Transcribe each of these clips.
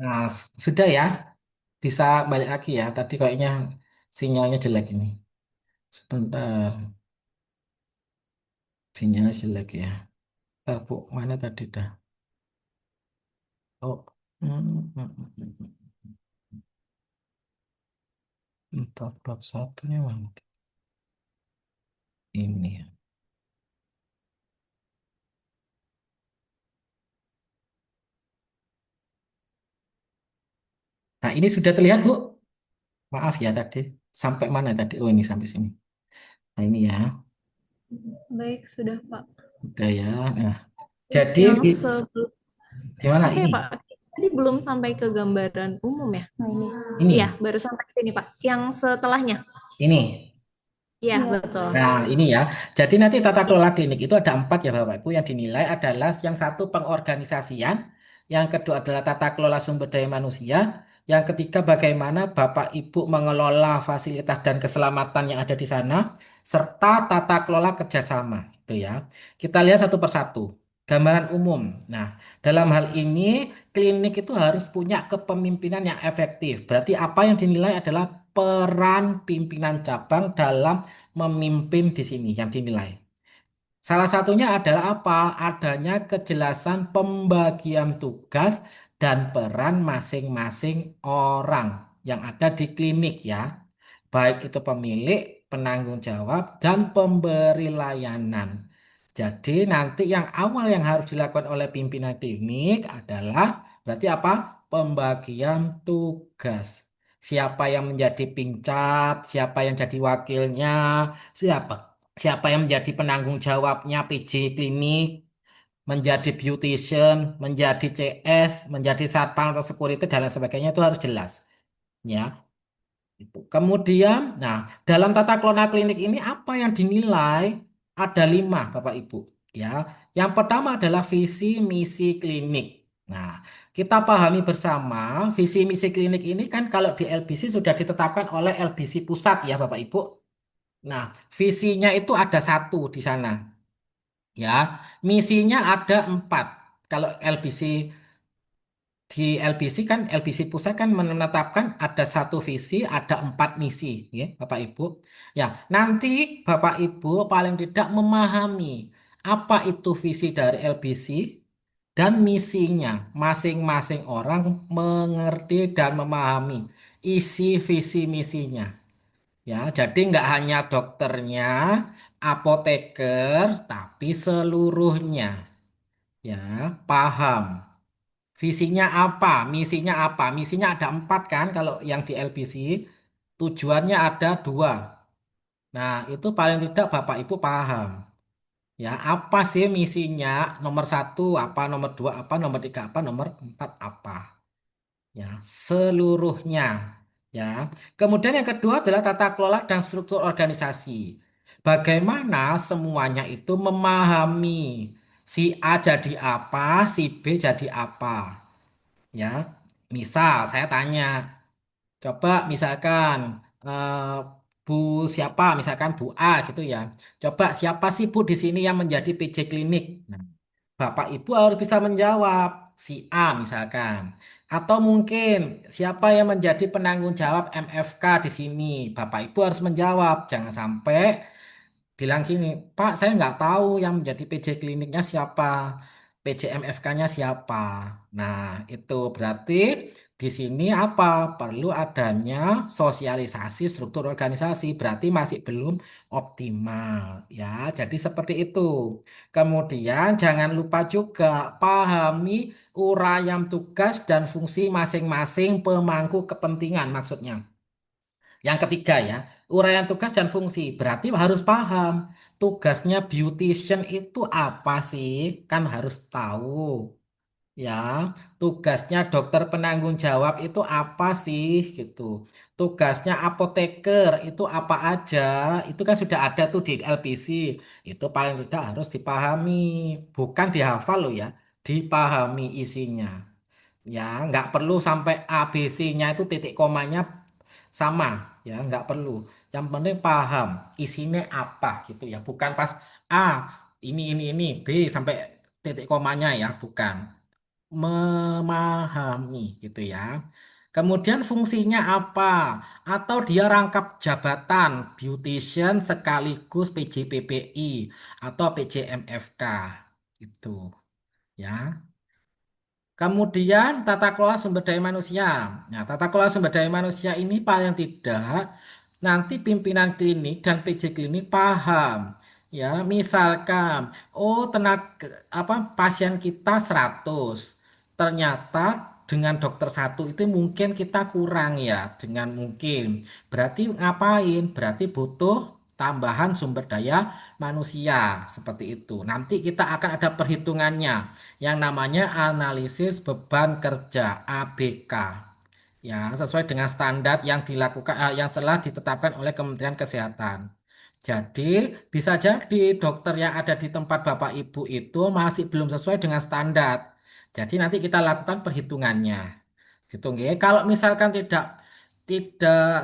Nah, sudah ya, bisa balik lagi ya. Tadi kayaknya sinyalnya jelek ini. Sebentar, sinyalnya jelek ya. Ntar, Bu, mana tadi dah? Oh, Entah bab satunya mana? Ini ya. Nah, ini sudah terlihat, Bu. Maaf ya tadi. Sampai mana tadi? Oh, ini sampai sini. Nah, ini ya. Baik, sudah Pak. Udah ya. Nah, jadi Yang di, sebelum di mana apa ya ini? Pak? Tadi belum sampai ke gambaran umum ya? Nah, ini. Iya, Ini. baru sampai sini Pak. Yang setelahnya. Ini. Iya, iya, betul. Nah, ini ya. Jadi nanti tata kelola klinik itu ada empat ya Bapak Ibu yang dinilai adalah yang satu pengorganisasian, yang kedua adalah tata kelola sumber daya manusia, yang ketiga bagaimana Bapak Ibu mengelola fasilitas dan keselamatan yang ada di sana, serta tata kelola kerjasama gitu ya. Kita lihat satu persatu. Gambaran umum. Nah, dalam hal ini klinik itu harus punya kepemimpinan yang efektif. Berarti apa yang dinilai adalah peran pimpinan cabang dalam memimpin di sini yang dinilai. Salah satunya adalah apa? Adanya kejelasan pembagian tugas dan peran masing-masing orang yang ada di klinik ya. Baik itu pemilik, penanggung jawab, dan pemberi layanan. Jadi nanti yang awal yang harus dilakukan oleh pimpinan klinik adalah berarti apa? Pembagian tugas. Siapa yang menjadi pincap, siapa yang jadi wakilnya, siapa siapa yang menjadi penanggung jawabnya PJ klinik, menjadi beautician, menjadi CS, menjadi satpam atau security dan lain sebagainya itu harus jelas. Ya, itu. Kemudian, nah, dalam tata kelola klinik ini apa yang dinilai? Ada lima, Bapak Ibu. Ya, yang pertama adalah visi misi klinik. Nah, kita pahami bersama visi misi klinik ini kan kalau di LBC sudah ditetapkan oleh LBC pusat ya, Bapak Ibu. Nah, visinya itu ada satu di sana. Ya, misinya ada empat. Kalau LBC di LBC kan LBC pusat kan menetapkan ada satu visi, ada empat misi, ya, Bapak Ibu. Ya, nanti Bapak Ibu paling tidak memahami apa itu visi dari LBC dan misinya. Masing-masing orang mengerti dan memahami isi visi misinya. Ya, jadi nggak hanya dokternya, apoteker, tapi seluruhnya. Ya, paham. Visinya apa? Misinya apa? Misinya ada empat kan kalau yang di LBC. Tujuannya ada dua. Nah, itu paling tidak Bapak Ibu paham. Ya, apa sih misinya? Nomor satu apa? Nomor dua apa? Nomor tiga apa? Nomor empat apa? Ya, seluruhnya. Ya. Kemudian yang kedua adalah tata kelola dan struktur organisasi. Bagaimana semuanya itu memahami si A jadi apa, si B jadi apa. Ya, misal saya tanya, coba misalkan eh, Bu siapa, misalkan Bu A gitu ya. Coba siapa sih Bu di sini yang menjadi PJ klinik? Nah, Bapak Ibu harus bisa menjawab si A misalkan. Atau mungkin siapa yang menjadi penanggung jawab MFK di sini? Bapak Ibu harus menjawab. Jangan sampai bilang gini, Pak, saya nggak tahu yang menjadi PJ kliniknya siapa, PJMFK-nya siapa. Nah, itu berarti di sini apa? Perlu adanya sosialisasi struktur organisasi, berarti masih belum optimal. Ya, jadi seperti itu. Kemudian jangan lupa juga pahami uraian tugas dan fungsi masing-masing pemangku kepentingan maksudnya. Yang ketiga ya, uraian tugas dan fungsi. Berarti harus paham tugasnya beautician itu apa sih? Kan harus tahu ya. Tugasnya dokter penanggung jawab itu apa sih gitu. Tugasnya apoteker itu apa aja? Itu kan sudah ada tuh di LPC. Itu paling tidak harus dipahami, bukan dihafal loh ya, dipahami isinya. Ya, nggak perlu sampai ABC-nya itu titik komanya sama, ya nggak perlu. Yang penting paham isinya apa gitu ya, bukan pas A ini B sampai titik komanya ya, bukan. memahami gitu ya. Kemudian fungsinya apa? Atau dia rangkap jabatan beautician sekaligus PJPPI atau PJMFK gitu ya. Kemudian tata kelola sumber daya manusia. Nah, tata kelola sumber daya manusia ini paling tidak nanti pimpinan klinik dan PJ klinik paham. Ya, misalkan, oh tenaga apa pasien kita 100. Ternyata dengan dokter satu itu mungkin kita kurang ya, dengan mungkin. Berarti ngapain? Berarti butuh tambahan sumber daya manusia seperti itu. Nanti kita akan ada perhitungannya yang namanya analisis beban kerja (ABK). Ya, sesuai dengan standar yang dilakukan yang telah ditetapkan oleh Kementerian Kesehatan. Jadi, bisa jadi dokter yang ada di tempat Bapak Ibu itu masih belum sesuai dengan standar. Jadi nanti kita lakukan perhitungannya. Gitu nggih. Kalau misalkan tidak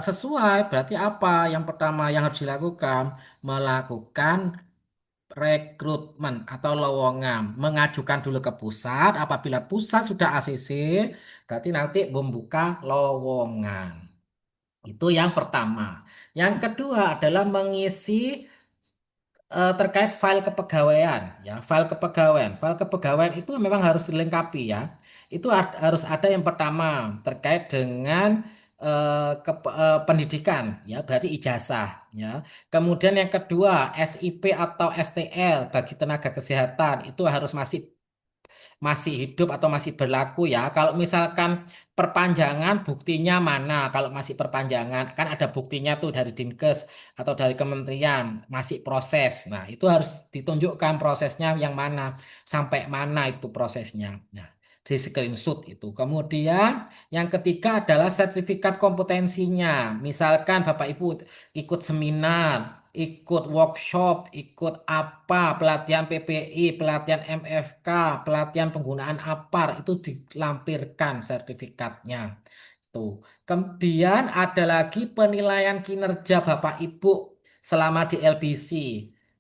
sesuai, berarti apa? Yang pertama yang harus dilakukan, melakukan rekrutmen atau lowongan, mengajukan dulu ke pusat. Apabila pusat sudah ACC, berarti nanti membuka lowongan. Itu yang pertama. Yang kedua adalah mengisi terkait file kepegawaian. Ya, file kepegawaian itu memang harus dilengkapi ya. Itu harus ada yang pertama terkait dengan pendidikan, ya, berarti ijazah, ya. Kemudian yang kedua SIP atau STL bagi tenaga kesehatan itu harus masih hidup atau masih berlaku ya. Kalau misalkan perpanjangan buktinya mana? Kalau masih perpanjangan kan ada buktinya tuh dari Dinkes atau dari kementerian masih proses. Nah, itu harus ditunjukkan prosesnya yang mana, sampai mana itu prosesnya. Nah, di screenshot itu. Kemudian yang ketiga adalah sertifikat kompetensinya. Misalkan Bapak Ibu ikut seminar, ikut workshop, ikut apa, pelatihan PPI, pelatihan MFK, pelatihan penggunaan APAR, itu dilampirkan sertifikatnya. Tuh. Kemudian ada lagi penilaian kinerja Bapak Ibu selama di LBC.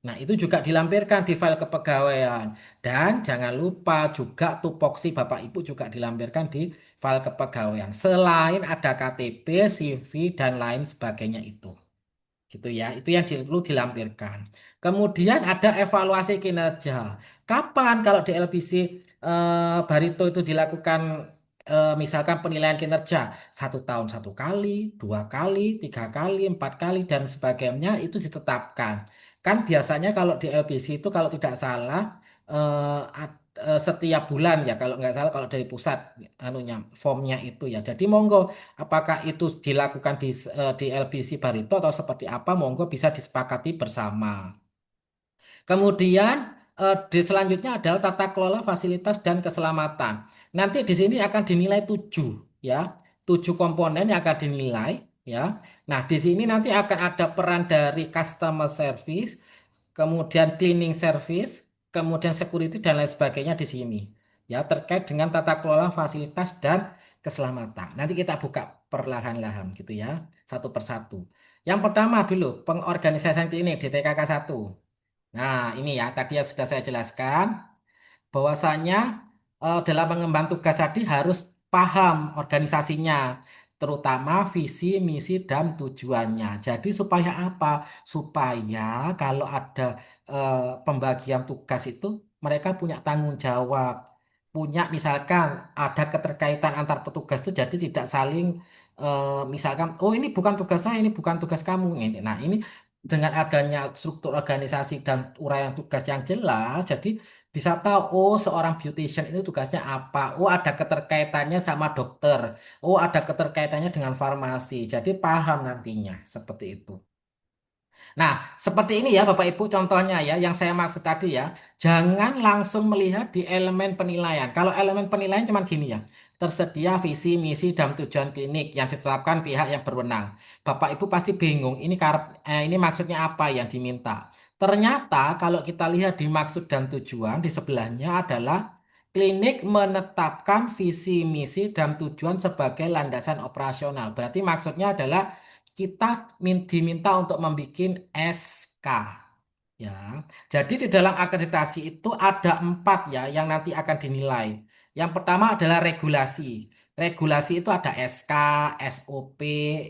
Nah, itu juga dilampirkan di file kepegawaian. Dan jangan lupa juga tupoksi Bapak Ibu juga dilampirkan di file kepegawaian. Selain ada KTP, CV, dan lain sebagainya itu gitu ya. Itu yang perlu dilampirkan. Kemudian ada evaluasi kinerja. Kapan kalau di LBC Barito itu dilakukan misalkan penilaian kinerja 1 tahun 1 kali, 2 kali, 3 kali, 4 kali dan sebagainya itu ditetapkan. Kan biasanya kalau di LBC itu kalau tidak salah setiap bulan ya kalau nggak salah kalau dari pusat anunya formnya itu ya. Jadi monggo apakah itu dilakukan di LBC Barito atau seperti apa, monggo bisa disepakati bersama. Kemudian di selanjutnya adalah tata kelola fasilitas dan keselamatan. Nanti di sini akan dinilai 7 ya, 7 komponen yang akan dinilai ya. Nah, di sini nanti akan ada peran dari customer service, kemudian cleaning service, kemudian security dan lain sebagainya di sini. Ya, terkait dengan tata kelola fasilitas dan keselamatan. Nanti kita buka perlahan-lahan gitu ya, satu persatu. Yang pertama dulu, pengorganisasian klinik di TKK 1. Nah, ini ya, tadi yang sudah saya jelaskan bahwasanya dalam mengemban tugas tadi harus paham organisasinya, terutama visi, misi, dan tujuannya. Jadi supaya apa? Supaya kalau ada pembagian tugas itu mereka punya tanggung jawab, punya misalkan ada keterkaitan antar petugas itu jadi tidak saling misalkan, oh ini bukan tugas saya, ini bukan tugas kamu. Nah, ini dengan adanya struktur organisasi dan uraian tugas yang jelas, jadi bisa tahu, oh seorang beautician itu tugasnya apa. Oh ada keterkaitannya sama dokter. Oh ada keterkaitannya dengan farmasi. Jadi paham nantinya seperti itu. Nah, seperti ini ya Bapak Ibu contohnya ya yang saya maksud tadi ya. Jangan langsung melihat di elemen penilaian. Kalau elemen penilaian cuma gini ya. Tersedia visi, misi, dan tujuan klinik yang ditetapkan pihak yang berwenang. Bapak Ibu pasti bingung, ini maksudnya apa yang diminta. Ternyata kalau kita lihat di maksud dan tujuan di sebelahnya adalah klinik menetapkan visi, misi, dan tujuan sebagai landasan operasional. Berarti maksudnya adalah kita diminta untuk membuat SK. Ya, jadi di dalam akreditasi itu ada 4 ya yang nanti akan dinilai. Yang pertama adalah regulasi. Regulasi itu ada SK, SOP,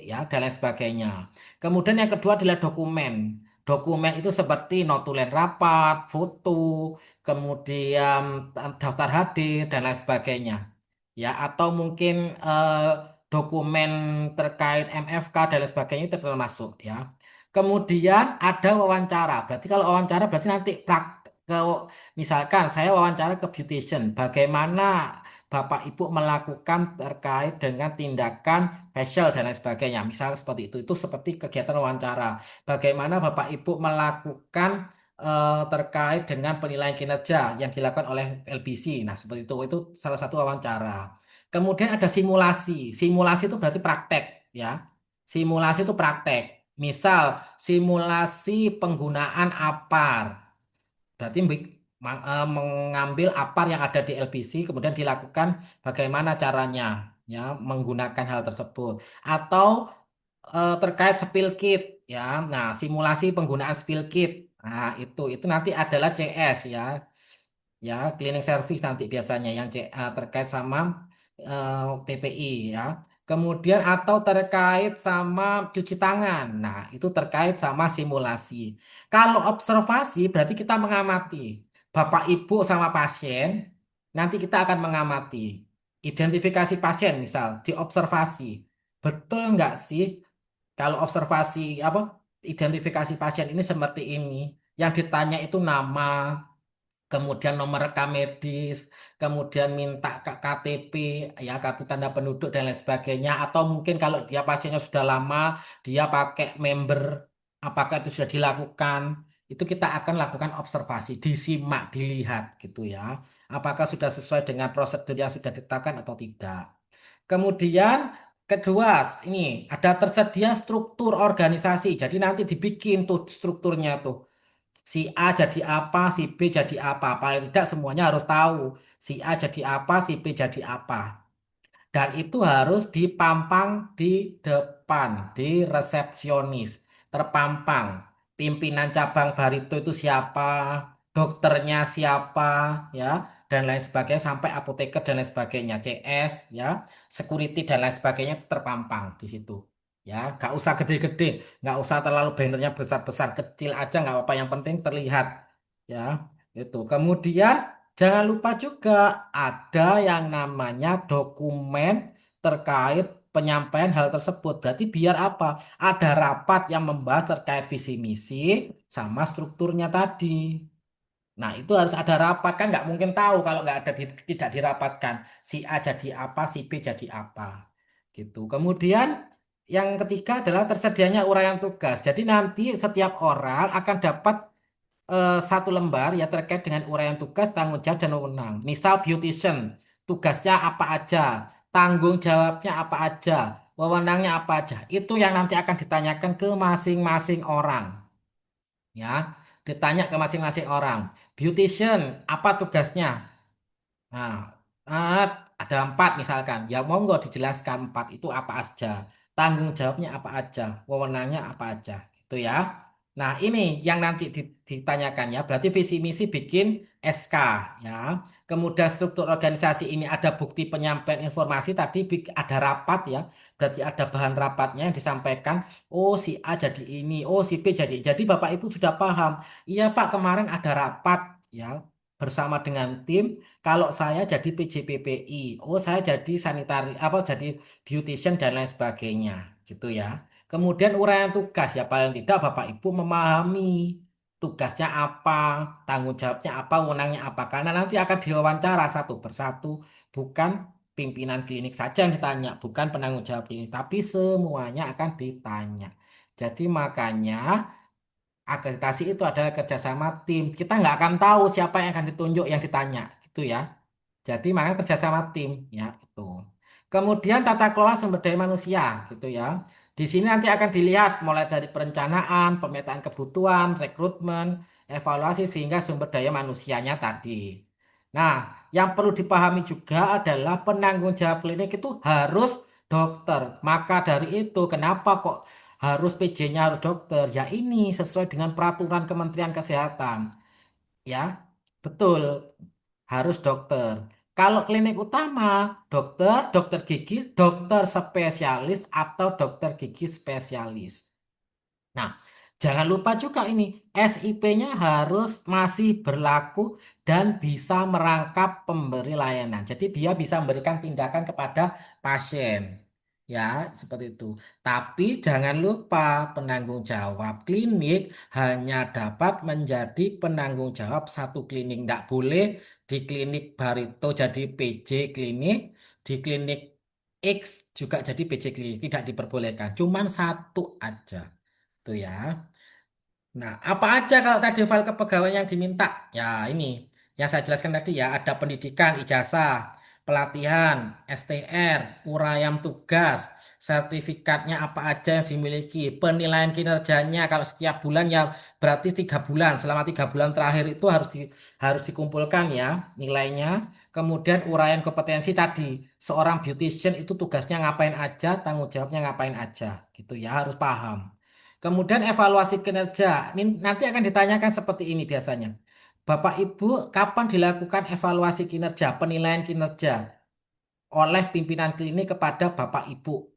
ya, dan lain sebagainya. Kemudian yang kedua adalah dokumen. Dokumen itu seperti notulen rapat, foto, kemudian daftar hadir, dan lain sebagainya. Ya, atau mungkin dokumen terkait MFK dan lain sebagainya itu termasuk, ya. Kemudian ada wawancara. Berarti kalau wawancara berarti nanti ke misalkan saya wawancara ke beautician, bagaimana Bapak Ibu melakukan terkait dengan tindakan facial dan lain sebagainya. Misal seperti itu seperti kegiatan wawancara. Bagaimana Bapak Ibu melakukan terkait dengan penilaian kinerja yang dilakukan oleh LBC. Nah, seperti itu salah satu wawancara. Kemudian ada simulasi. Simulasi itu berarti praktek, ya. Simulasi itu praktek. Misal simulasi penggunaan APAR. Berarti mengambil APAR yang ada di LBC kemudian dilakukan bagaimana caranya, ya, menggunakan hal tersebut. Atau terkait spill kit, ya. Nah, simulasi penggunaan spill kit. Nah, itu nanti adalah CS, ya. Ya, cleaning service nanti biasanya yang terkait sama TPI, ya. Kemudian atau terkait sama cuci tangan. Nah, itu terkait sama simulasi. Kalau observasi berarti kita mengamati Bapak Ibu sama pasien. Nanti kita akan mengamati identifikasi pasien, misal diobservasi. Betul nggak sih kalau observasi apa identifikasi pasien ini seperti ini? Yang ditanya itu nama, kemudian nomor rekam medis, kemudian minta ke KTP, ya, kartu tanda penduduk dan lain sebagainya. Atau mungkin kalau dia pasiennya sudah lama, dia pakai member, apakah itu sudah dilakukan? Itu kita akan lakukan observasi, disimak, dilihat gitu, ya. Apakah sudah sesuai dengan prosedur yang sudah ditetapkan atau tidak. Kemudian kedua, ini ada tersedia struktur organisasi. Jadi nanti dibikin tuh strukturnya tuh. Si A jadi apa, si B jadi apa. Paling tidak semuanya harus tahu. Si A jadi apa, si B jadi apa. Dan itu harus dipampang di depan, di resepsionis. Terpampang. Pimpinan cabang Barito itu siapa, dokternya siapa, ya, dan lain sebagainya, sampai apoteker dan lain sebagainya, CS, ya, security dan lain sebagainya itu terpampang di situ. Ya, nggak usah gede-gede, nggak usah terlalu bannernya besar-besar, kecil aja nggak apa-apa, yang penting terlihat. Ya, itu. Kemudian jangan lupa juga ada yang namanya dokumen terkait penyampaian hal tersebut. Berarti biar apa? Ada rapat yang membahas terkait visi misi sama strukturnya tadi. Nah, itu harus ada rapat, kan nggak mungkin tahu kalau nggak ada tidak dirapatkan. Si A jadi apa, si B jadi apa. Gitu. Kemudian yang ketiga adalah tersedianya uraian tugas. Jadi nanti setiap orang akan dapat satu lembar ya terkait dengan uraian tugas, tanggung jawab dan wewenang. Misal beautician, tugasnya apa aja, tanggung jawabnya apa aja, wewenangnya apa aja. Itu yang nanti akan ditanyakan ke masing-masing orang, ya. Ditanya ke masing-masing orang. Beautician, apa tugasnya? Nah, eh, ada empat misalkan. Ya monggo dijelaskan empat itu apa aja. Tanggung jawabnya apa aja. Wewenangnya apa aja. Gitu, ya. Nah, ini yang nanti ditanyakan, ya. Berarti visi misi bikin SK, ya. Kemudian struktur organisasi ini ada bukti penyampaian informasi tadi, ada rapat, ya. Berarti ada bahan rapatnya yang disampaikan. Oh, si A jadi ini, oh si B jadi. Jadi Bapak Ibu sudah paham. Iya Pak, kemarin ada rapat, ya, bersama dengan tim. Kalau saya jadi PJPPI, oh saya jadi sanitari, apa jadi beautician dan lain sebagainya, gitu, ya. Kemudian uraian tugas, ya, paling tidak Bapak Ibu memahami tugasnya apa, tanggung jawabnya apa, wewenangnya apa. Karena nanti akan diwawancara satu persatu, bukan pimpinan klinik saja yang ditanya, bukan penanggung jawab klinik, tapi semuanya akan ditanya. Jadi makanya akreditasi itu adalah kerjasama tim. Kita nggak akan tahu siapa yang akan ditunjuk yang ditanya, gitu, ya. Jadi makanya kerjasama tim, ya, itu. Kemudian tata kelola sumber daya manusia, gitu, ya. Di sini nanti akan dilihat mulai dari perencanaan, pemetaan kebutuhan, rekrutmen, evaluasi sehingga sumber daya manusianya tadi. Nah, yang perlu dipahami juga adalah penanggung jawab klinik itu harus dokter. Maka dari itu, kenapa kok harus PJ-nya harus dokter? Ya ini sesuai dengan peraturan Kementerian Kesehatan. Ya, betul, harus dokter. Kalau klinik utama, dokter, dokter gigi, dokter spesialis atau dokter gigi spesialis. Nah, jangan lupa juga ini SIP-nya harus masih berlaku dan bisa merangkap pemberi layanan. Jadi dia bisa memberikan tindakan kepada pasien. Ya, seperti itu. Tapi jangan lupa penanggung jawab klinik hanya dapat menjadi penanggung jawab satu klinik. Tidak boleh di klinik Barito jadi PJ klinik, di klinik X juga jadi PJ klinik. Tidak diperbolehkan. Cuman satu aja. Itu ya. Nah, apa aja kalau tadi file kepegawaian yang diminta? Ya, ini yang saya jelaskan tadi ya, ada pendidikan, ijazah, pelatihan, STR, uraian tugas, sertifikatnya apa aja yang dimiliki, penilaian kinerjanya kalau setiap bulan ya berarti 3 bulan. Selama 3 bulan terakhir itu harus dikumpulkan ya nilainya. Kemudian uraian kompetensi tadi, seorang beautician itu tugasnya ngapain aja, tanggung jawabnya ngapain aja, gitu ya, harus paham. Kemudian evaluasi kinerja. Ini nanti akan ditanyakan seperti ini biasanya. Bapak Ibu, kapan dilakukan evaluasi kinerja, penilaian kinerja oleh pimpinan klinik kepada Bapak Ibu?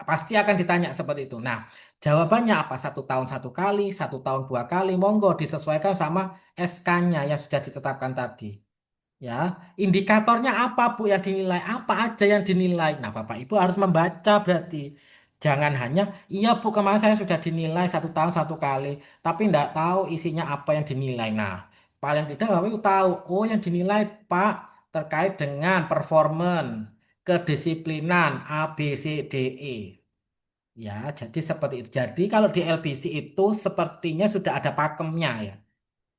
Pasti akan ditanya seperti itu. Nah, jawabannya apa? 1 tahun 1 kali, 1 tahun 2 kali. Monggo disesuaikan sama SK-nya yang sudah ditetapkan tadi. Ya, indikatornya apa Bu yang dinilai? Apa aja yang dinilai? Nah, Bapak Ibu harus membaca berarti. Jangan hanya, iya Bu kemarin saya sudah dinilai 1 tahun 1 kali, tapi tidak tahu isinya apa yang dinilai. Nah, paling tidak Bapak Ibu tahu, oh yang dinilai Pak terkait dengan performan, kedisiplinan, A, B, C, D, E. Ya, jadi seperti itu. Jadi kalau di LBC itu sepertinya sudah ada pakemnya ya.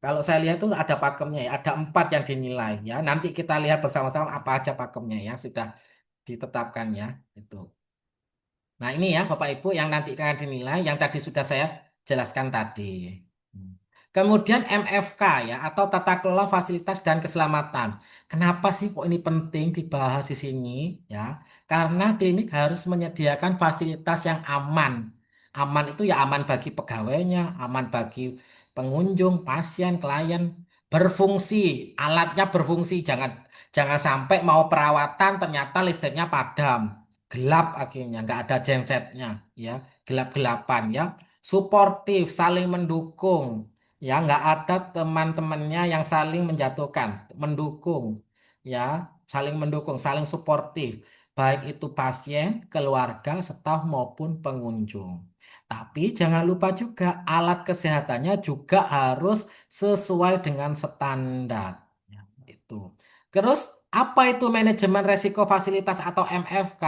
Kalau saya lihat tuh ada pakemnya ya, ada 4 yang dinilai ya. Nanti kita lihat bersama-sama apa aja pakemnya ya, sudah ditetapkan ya. Itu. Nah ini ya Bapak Ibu yang nanti akan dinilai, yang tadi sudah saya jelaskan tadi. Hmm. Kemudian MFK ya, atau Tata Kelola Fasilitas dan Keselamatan. Kenapa sih kok ini penting dibahas di sini ya? Karena klinik harus menyediakan fasilitas yang aman. Aman itu ya aman bagi pegawainya, aman bagi pengunjung, pasien, klien, berfungsi, alatnya berfungsi. Jangan jangan sampai mau perawatan ternyata listriknya padam, gelap akhirnya, nggak ada gensetnya, ya, gelap-gelapan ya. Suportif, saling mendukung, ya, nggak ada teman-temannya yang saling menjatuhkan, mendukung, ya, saling mendukung, saling suportif, baik itu pasien, keluarga, staf maupun pengunjung. Tapi jangan lupa juga alat kesehatannya juga harus sesuai dengan standar. Ya, itu. Terus apa itu manajemen resiko fasilitas atau MFK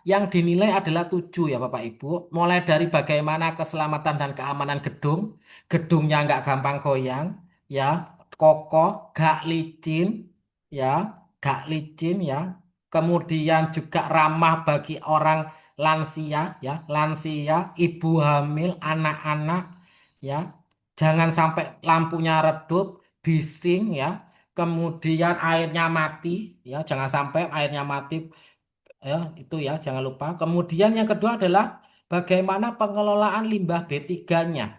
yang dinilai adalah 7 ya Bapak Ibu. Mulai dari bagaimana keselamatan dan keamanan gedung, gedungnya nggak gampang goyang, ya, kokoh, gak licin, ya, gak licin ya. Kemudian juga ramah bagi orang lansia, ya, lansia, ibu hamil, anak-anak, ya. Jangan sampai lampunya redup, bising, ya. Kemudian airnya mati, ya, jangan sampai airnya mati, ya, itu ya, jangan lupa. Kemudian yang kedua adalah bagaimana pengelolaan limbah B3-nya,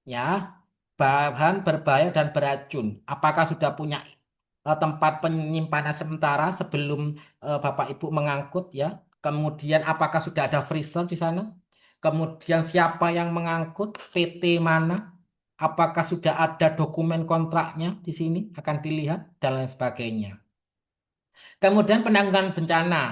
ya, bahan berbahaya dan beracun. Apakah sudah punya tempat penyimpanan sementara sebelum Bapak Ibu mengangkut ya? Kemudian apakah sudah ada freezer di sana? Kemudian siapa yang mengangkut? PT mana? Apakah sudah ada dokumen kontraknya di sini? Akan dilihat dan lain sebagainya. Kemudian penanggulangan bencana.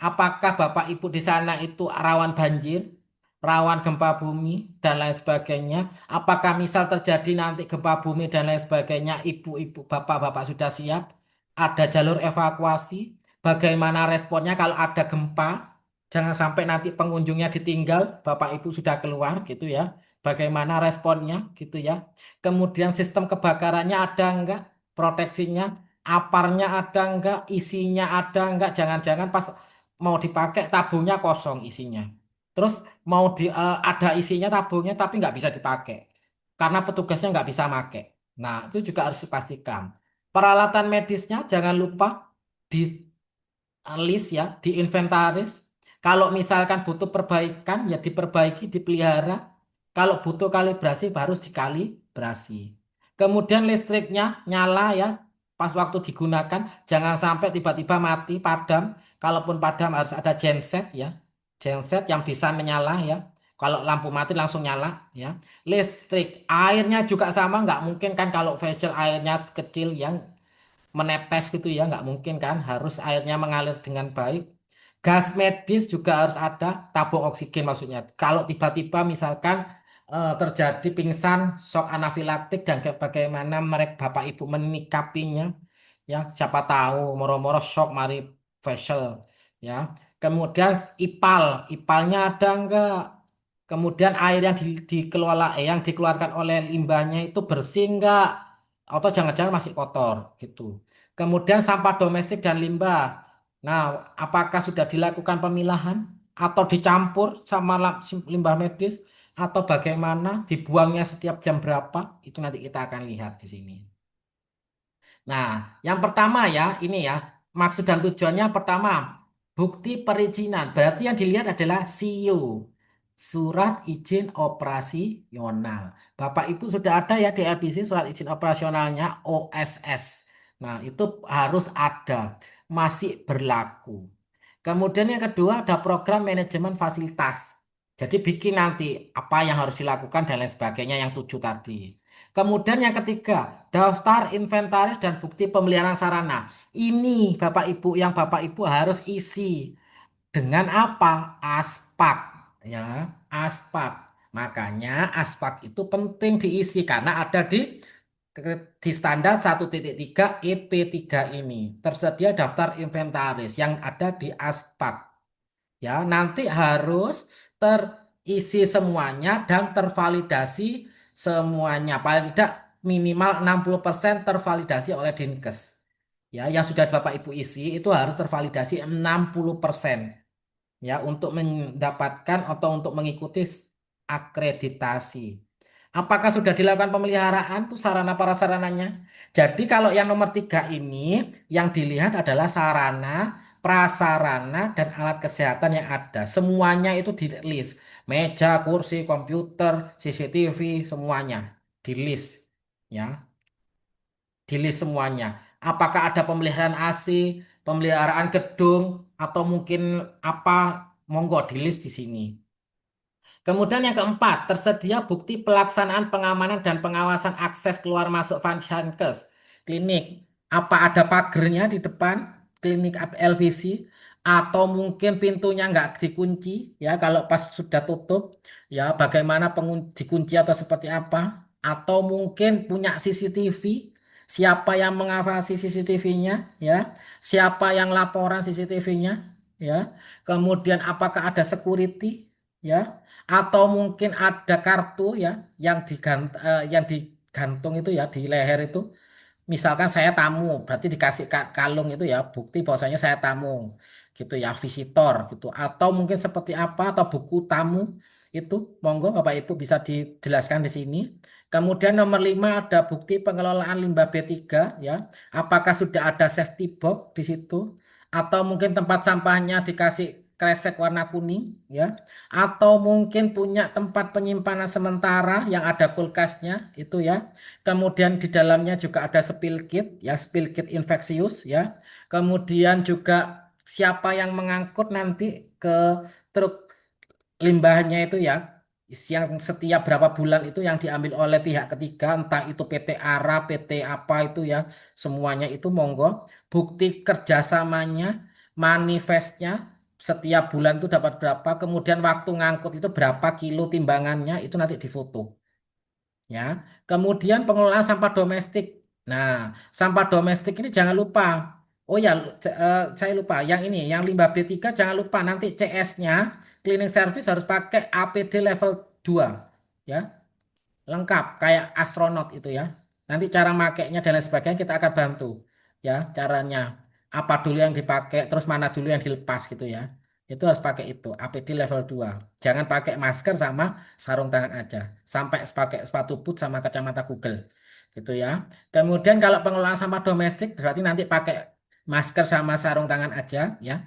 Apakah Bapak Ibu di sana itu rawan banjir, rawan gempa bumi, dan lain sebagainya? Apakah misal terjadi nanti gempa bumi dan lain sebagainya, ibu-ibu, bapak-bapak sudah siap? Ada jalur evakuasi? Bagaimana responnya kalau ada gempa? Jangan sampai nanti pengunjungnya ditinggal, Bapak Ibu sudah keluar gitu ya. Bagaimana responnya gitu ya. Kemudian sistem kebakarannya ada enggak? Proteksinya? Aparnya ada enggak, isinya ada enggak, jangan-jangan pas mau dipakai tabungnya kosong isinya. Terus mau ada isinya tabungnya tapi nggak bisa dipakai karena petugasnya nggak bisa pakai. Nah, itu juga harus dipastikan. Peralatan medisnya jangan lupa di list ya, diinventaris. Kalau misalkan butuh perbaikan ya diperbaiki, dipelihara. Kalau butuh kalibrasi harus dikalibrasi. Kemudian listriknya nyala ya, pas waktu digunakan jangan sampai tiba-tiba mati padam. Kalaupun padam harus ada genset ya, genset yang bisa menyala ya. Kalau lampu mati langsung nyala ya. Listrik, airnya juga sama, nggak mungkin kan kalau facial airnya kecil yang menetes gitu ya, nggak mungkin kan, harus airnya mengalir dengan baik. Gas medis juga harus ada, tabung oksigen maksudnya. Kalau tiba-tiba misalkan terjadi pingsan, shock anafilaktik dan bagaimana mereka bapak ibu menikapinya, ya siapa tahu moro-moro shock mari facial ya. Kemudian ipal, ipalnya ada enggak? Kemudian air yang dikelola, yang dikeluarkan oleh limbahnya itu bersih enggak? Atau jangan-jangan masih kotor gitu. Kemudian sampah domestik dan limbah. Nah, apakah sudah dilakukan pemilahan atau dicampur sama limbah medis atau bagaimana? Dibuangnya setiap jam berapa? Itu nanti kita akan lihat di sini. Nah, yang pertama ya, ini ya, maksud dan tujuannya pertama, bukti perizinan. Berarti yang dilihat adalah SIO, surat izin operasional. Bapak Ibu sudah ada ya di LPC surat izin operasionalnya OSS. Nah, itu harus ada, masih berlaku. Kemudian yang kedua ada program manajemen fasilitas. Jadi bikin nanti apa yang harus dilakukan dan lain sebagainya yang tujuh tadi. Kemudian yang ketiga, daftar inventaris dan bukti pemeliharaan sarana. Ini Bapak Ibu yang Bapak Ibu harus isi dengan apa? Aspak ya, aspak. Makanya aspak itu penting diisi karena ada di standar 1.3 EP3 ini. Tersedia daftar inventaris yang ada di aspak. Ya, nanti harus terisi semuanya dan tervalidasi semuanya. Paling tidak minimal 60% tervalidasi oleh Dinkes. Ya, yang sudah Bapak Ibu isi itu harus tervalidasi 60% ya untuk mendapatkan atau untuk mengikuti akreditasi. Apakah sudah dilakukan pemeliharaan tuh sarana prasarananya? Jadi kalau yang nomor tiga ini yang dilihat adalah sarana, prasarana, dan alat kesehatan yang ada. Semuanya itu di list. Meja, kursi, komputer, CCTV, semuanya di list. Ya, di list semuanya. Apakah ada pemeliharaan AC, pemeliharaan gedung, atau mungkin apa? Monggo di list di sini. Kemudian yang keempat, tersedia bukti pelaksanaan pengamanan dan pengawasan akses keluar masuk Vankes klinik. Apa ada pagernya di depan klinik LBC? Atau mungkin pintunya nggak dikunci ya kalau pas sudah tutup ya bagaimana dikunci atau seperti apa? Atau mungkin punya CCTV? Siapa yang mengawasi CCTV-nya ya? Siapa yang laporan CCTV-nya ya? Kemudian apakah ada security ya? Atau mungkin ada kartu ya yang digantung itu ya di leher itu. Misalkan saya tamu, berarti dikasih kalung itu ya bukti bahwasanya saya tamu gitu ya, visitor gitu. Atau mungkin seperti apa atau buku tamu itu monggo Bapak Ibu bisa dijelaskan di sini. Kemudian nomor 5 ada bukti pengelolaan limbah B3 ya. Apakah sudah ada safety box di situ atau mungkin tempat sampahnya dikasih kresek warna kuning ya atau mungkin punya tempat penyimpanan sementara yang ada kulkasnya itu ya. Kemudian di dalamnya juga ada spill kit ya, spill kit infeksius ya. Kemudian juga siapa yang mengangkut nanti ke truk limbahnya itu ya, yang setiap berapa bulan itu yang diambil oleh pihak ketiga, entah itu PT ARA, PT apa itu ya, semuanya itu monggo. Bukti kerjasamanya, manifestnya, setiap bulan itu dapat berapa, kemudian waktu ngangkut itu berapa kilo timbangannya, itu nanti difoto ya. Kemudian pengelolaan sampah domestik. Nah, sampah domestik ini jangan lupa. Oh ya, saya lupa. Yang ini, yang limbah B3 jangan lupa nanti CS-nya cleaning service harus pakai APD level 2 ya. Lengkap kayak astronot itu ya. Nanti cara makainya dan lain sebagainya kita akan bantu ya caranya. Apa dulu yang dipakai, terus mana dulu yang dilepas gitu ya. Itu harus pakai itu, APD level 2. Jangan pakai masker sama sarung tangan aja. Sampai pakai sepatu boot sama kacamata Google gitu ya. Kemudian kalau pengelolaan sampah domestik berarti nanti pakai masker sama sarung tangan aja ya.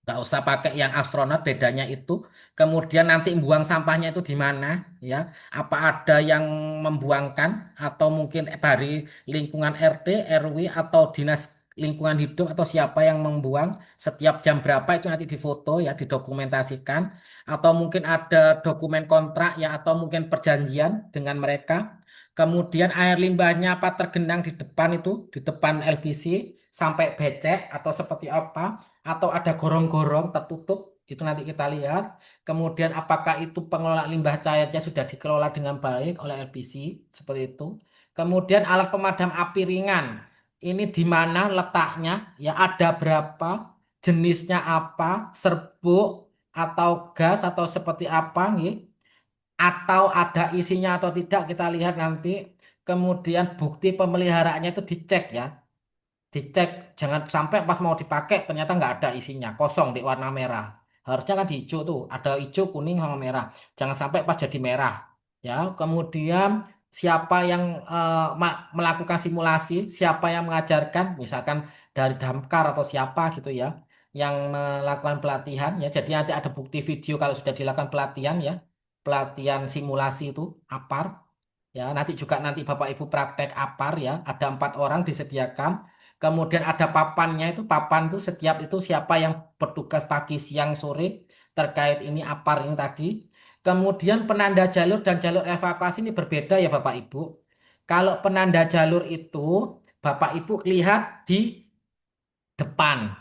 Nggak usah pakai yang astronot, bedanya itu. Kemudian nanti buang sampahnya itu di mana, ya? Apa ada yang membuangkan atau mungkin dari lingkungan RT, RW atau dinas lingkungan hidup atau siapa yang membuang setiap jam berapa itu nanti difoto ya, didokumentasikan atau mungkin ada dokumen kontrak ya atau mungkin perjanjian dengan mereka. Kemudian air limbahnya apa tergenang di depan itu, di depan LBC sampai becek atau seperti apa atau ada gorong-gorong tertutup itu nanti kita lihat. Kemudian apakah itu pengelola limbah cairnya sudah dikelola dengan baik oleh LPC seperti itu. Kemudian alat pemadam api ringan ini di mana letaknya ya ada berapa jenisnya apa serbuk atau gas atau seperti apa nih atau ada isinya atau tidak kita lihat nanti. Kemudian bukti pemeliharaannya itu dicek ya, dicek jangan sampai pas mau dipakai ternyata nggak ada isinya kosong di warna merah, harusnya kan di hijau tuh ada hijau kuning sama merah, jangan sampai pas jadi merah ya. Kemudian siapa yang melakukan simulasi, siapa yang mengajarkan misalkan dari Damkar atau siapa gitu ya yang melakukan pelatihan ya, jadi nanti ada bukti video kalau sudah dilakukan pelatihan ya, pelatihan simulasi itu APAR ya. Nanti juga nanti Bapak Ibu praktek APAR ya, ada 4 orang disediakan. Kemudian ada papannya itu, papan itu setiap itu siapa yang bertugas pagi, siang, sore terkait ini APAR ini tadi. Kemudian penanda jalur dan jalur evakuasi ini berbeda ya Bapak Ibu. Kalau penanda jalur itu Bapak Ibu lihat di depan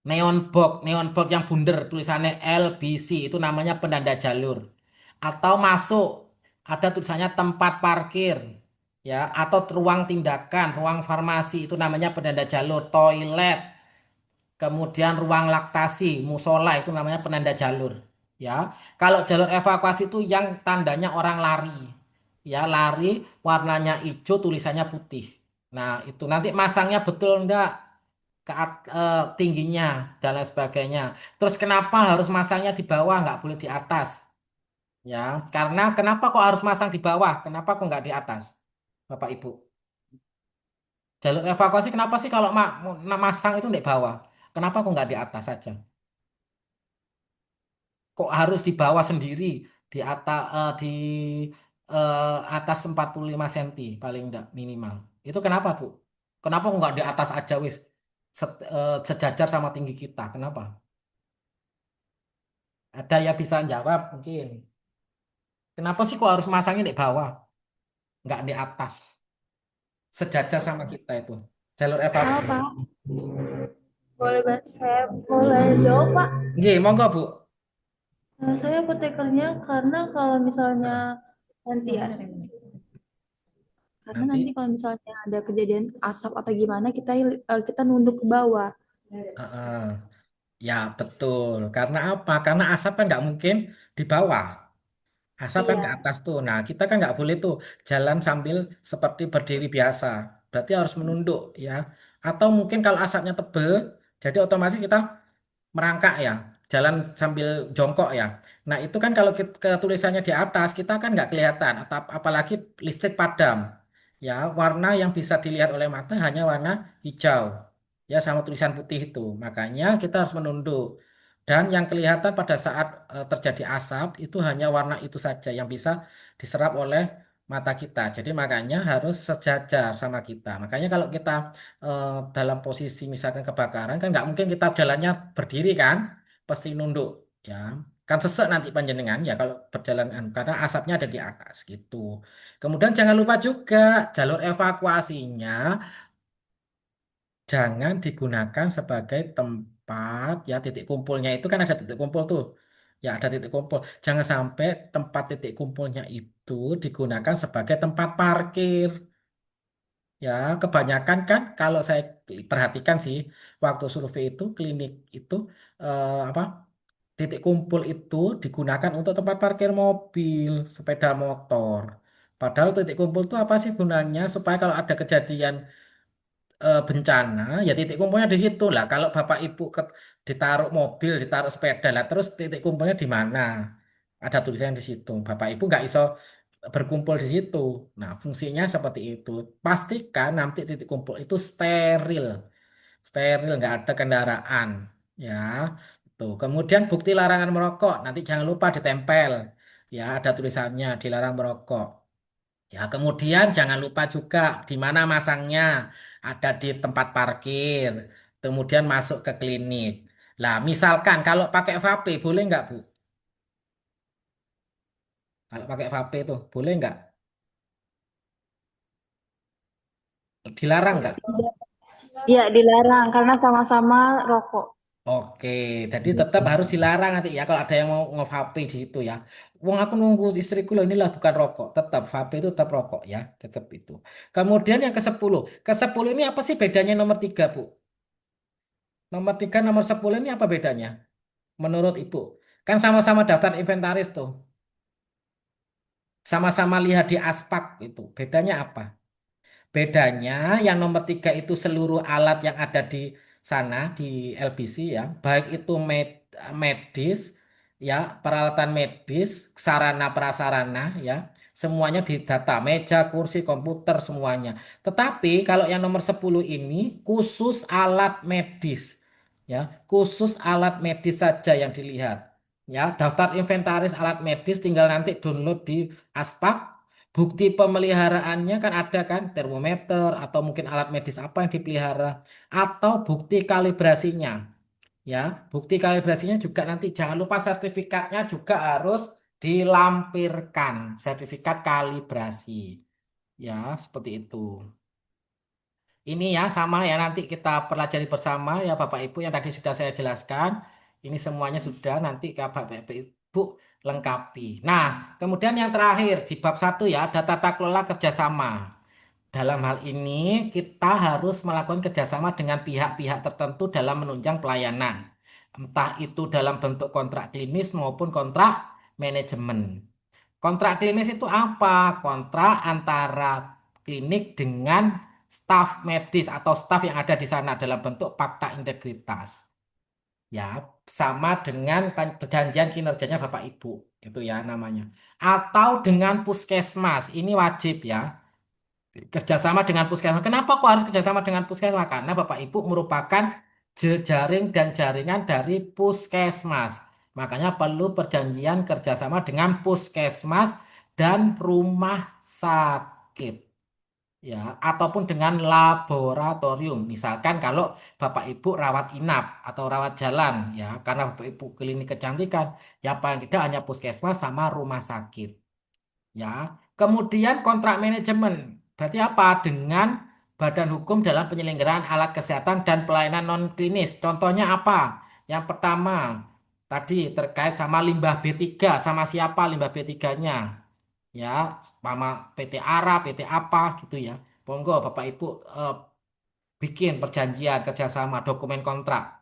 neon box yang bundar tulisannya LBC itu namanya penanda jalur. Atau masuk ada tulisannya tempat parkir ya atau ruang tindakan, ruang farmasi itu namanya penanda jalur, toilet, kemudian ruang laktasi, musola itu namanya penanda jalur ya. Kalau jalur evakuasi itu yang tandanya orang lari. Ya, lari warnanya hijau tulisannya putih. Nah, itu nanti masangnya betul enggak tingginya dan lain sebagainya. Terus kenapa harus masangnya di bawah, nggak boleh di atas? Ya, karena kenapa kok harus masang di bawah? Kenapa kok nggak di atas, Bapak Ibu? Jalur evakuasi kenapa sih kalau masang itu di bawah? Kenapa kok nggak di atas saja? Kok harus di bawah sendiri, di atas atas 45 cm paling enggak minimal. Itu kenapa, Bu? Kenapa kok nggak di atas aja wis sejajar sama tinggi kita? Kenapa? Ada yang bisa jawab mungkin. Kenapa sih kok harus masangnya di bawah, nggak di atas, sejajar sama kita itu? Jalur Halo, evakuasi. Pak. Saya boleh jawab, Pak. Nggih, monggo Bu. Saya apotekernya karena kalau misalnya Heeh. nanti ya, karena nanti Nanti, kalau misalnya ada kejadian asap atau gimana, kita nunduk ke bawah. heeh. Ya betul. Karena apa? Karena asap kan nggak mungkin di bawah. Asap kan ke Iya, atas tuh. Nah, kita kan nggak boleh tuh jalan sambil seperti berdiri biasa. Berarti harus menunduk ya. Atau mungkin kalau asapnya tebel, jadi otomatis kita merangkak ya, jalan sambil jongkok ya. Nah itu kan kalau tulisannya di atas kita kan nggak kelihatan, atau apalagi listrik padam, ya warna yang bisa dilihat oleh mata hanya warna hijau, ya sama tulisan putih itu. Makanya kita harus menunduk. Dan yang kelihatan pada saat terjadi asap itu hanya warna itu saja yang bisa diserap oleh mata kita. Jadi makanya harus sejajar sama kita. Makanya kalau kita dalam posisi misalkan kebakaran kan nggak mungkin kita jalannya berdiri kan, pasti nunduk ya, kan sesek nanti panjenengan ya kalau berjalan karena asapnya ada di atas gitu. Kemudian jangan lupa juga jalur evakuasinya jangan digunakan sebagai tempat ya titik kumpulnya itu kan ada titik kumpul tuh. Ya ada titik kumpul. Jangan sampai tempat titik kumpulnya itu digunakan sebagai tempat parkir. Ya, kebanyakan kan kalau saya perhatikan sih waktu survei itu klinik itu apa titik kumpul itu digunakan untuk tempat parkir mobil, sepeda motor. Padahal titik kumpul itu apa sih gunanya? Supaya kalau ada kejadian bencana, ya titik kumpulnya di situ lah. Kalau Bapak Ibu ditaruh mobil, ditaruh sepeda lah, terus titik kumpulnya di mana? Ada tulisannya di situ. Bapak Ibu nggak iso berkumpul di situ. Nah, fungsinya seperti itu. Pastikan nanti titik kumpul itu steril, steril, nggak ada kendaraan, ya. Tuh. Kemudian bukti larangan merokok, nanti jangan lupa ditempel. Ya, ada tulisannya dilarang merokok. Ya, kemudian jangan lupa juga di mana masangnya. Ada di tempat parkir. Kemudian masuk ke klinik. Lah, misalkan kalau pakai vape, boleh nggak, Bu? Kalau pakai vape itu, boleh nggak? Dilarang nggak? Iya, dilarang karena sama-sama rokok. Oke, jadi tetap harus dilarang nanti ya kalau ada yang mau nge-vape di situ ya. Wong aku nunggu istriku loh inilah bukan rokok, tetap vape itu tetap rokok ya, tetap itu. Kemudian yang ke-10, ke-10 ini apa sih bedanya nomor 3 Bu? Nomor 3, nomor 10 ini apa bedanya? Menurut Ibu, kan sama-sama daftar inventaris tuh, sama-sama lihat di aspak itu, bedanya apa? Bedanya yang nomor 3 itu seluruh alat yang ada di sana di LBC ya, baik itu medis ya, peralatan medis, sarana prasarana ya, semuanya didata, meja, kursi, komputer semuanya. Tetapi kalau yang nomor 10 ini khusus alat medis ya, khusus alat medis saja yang dilihat. Ya, daftar inventaris alat medis tinggal nanti download di Aspak. Bukti pemeliharaannya kan ada kan, termometer atau mungkin alat medis apa yang dipelihara atau bukti kalibrasinya. Ya, bukti kalibrasinya juga nanti jangan lupa sertifikatnya juga harus dilampirkan, sertifikat kalibrasi. Ya, seperti itu. Ini ya sama ya nanti kita pelajari bersama ya Bapak Ibu yang tadi sudah saya jelaskan. Ini semuanya sudah nanti Bapak Ibu lengkapi. Nah, kemudian yang terakhir di bab 1 ya ada tata kelola kerjasama. Dalam hal ini kita harus melakukan kerjasama dengan pihak-pihak tertentu dalam menunjang pelayanan. Entah itu dalam bentuk kontrak klinis maupun kontrak manajemen. Kontrak klinis itu apa? Kontrak antara klinik dengan staf medis atau staf yang ada di sana dalam bentuk fakta integritas. Ya, sama dengan perjanjian kinerjanya Bapak Ibu. Itu ya namanya. Atau dengan puskesmas. Ini wajib ya. Kerjasama dengan puskesmas. Kenapa kok harus kerjasama dengan puskesmas? Karena Bapak Ibu merupakan jejaring dan jaringan dari puskesmas. Makanya perlu perjanjian kerjasama dengan puskesmas dan rumah sakit. Ya, ataupun dengan laboratorium. Misalkan kalau Bapak Ibu rawat inap atau rawat jalan, ya, karena Bapak Ibu klinik kecantikan, ya paling tidak hanya puskesmas sama rumah sakit. Ya, kemudian kontrak manajemen. Berarti apa? Dengan badan hukum dalam penyelenggaraan alat kesehatan dan pelayanan non klinis. Contohnya apa? Yang pertama, tadi terkait sama limbah B3, sama siapa limbah B3-nya? Ya, sama PT ARA, PT apa gitu ya. Monggo Bapak Ibu bikin perjanjian kerjasama, dokumen kontrak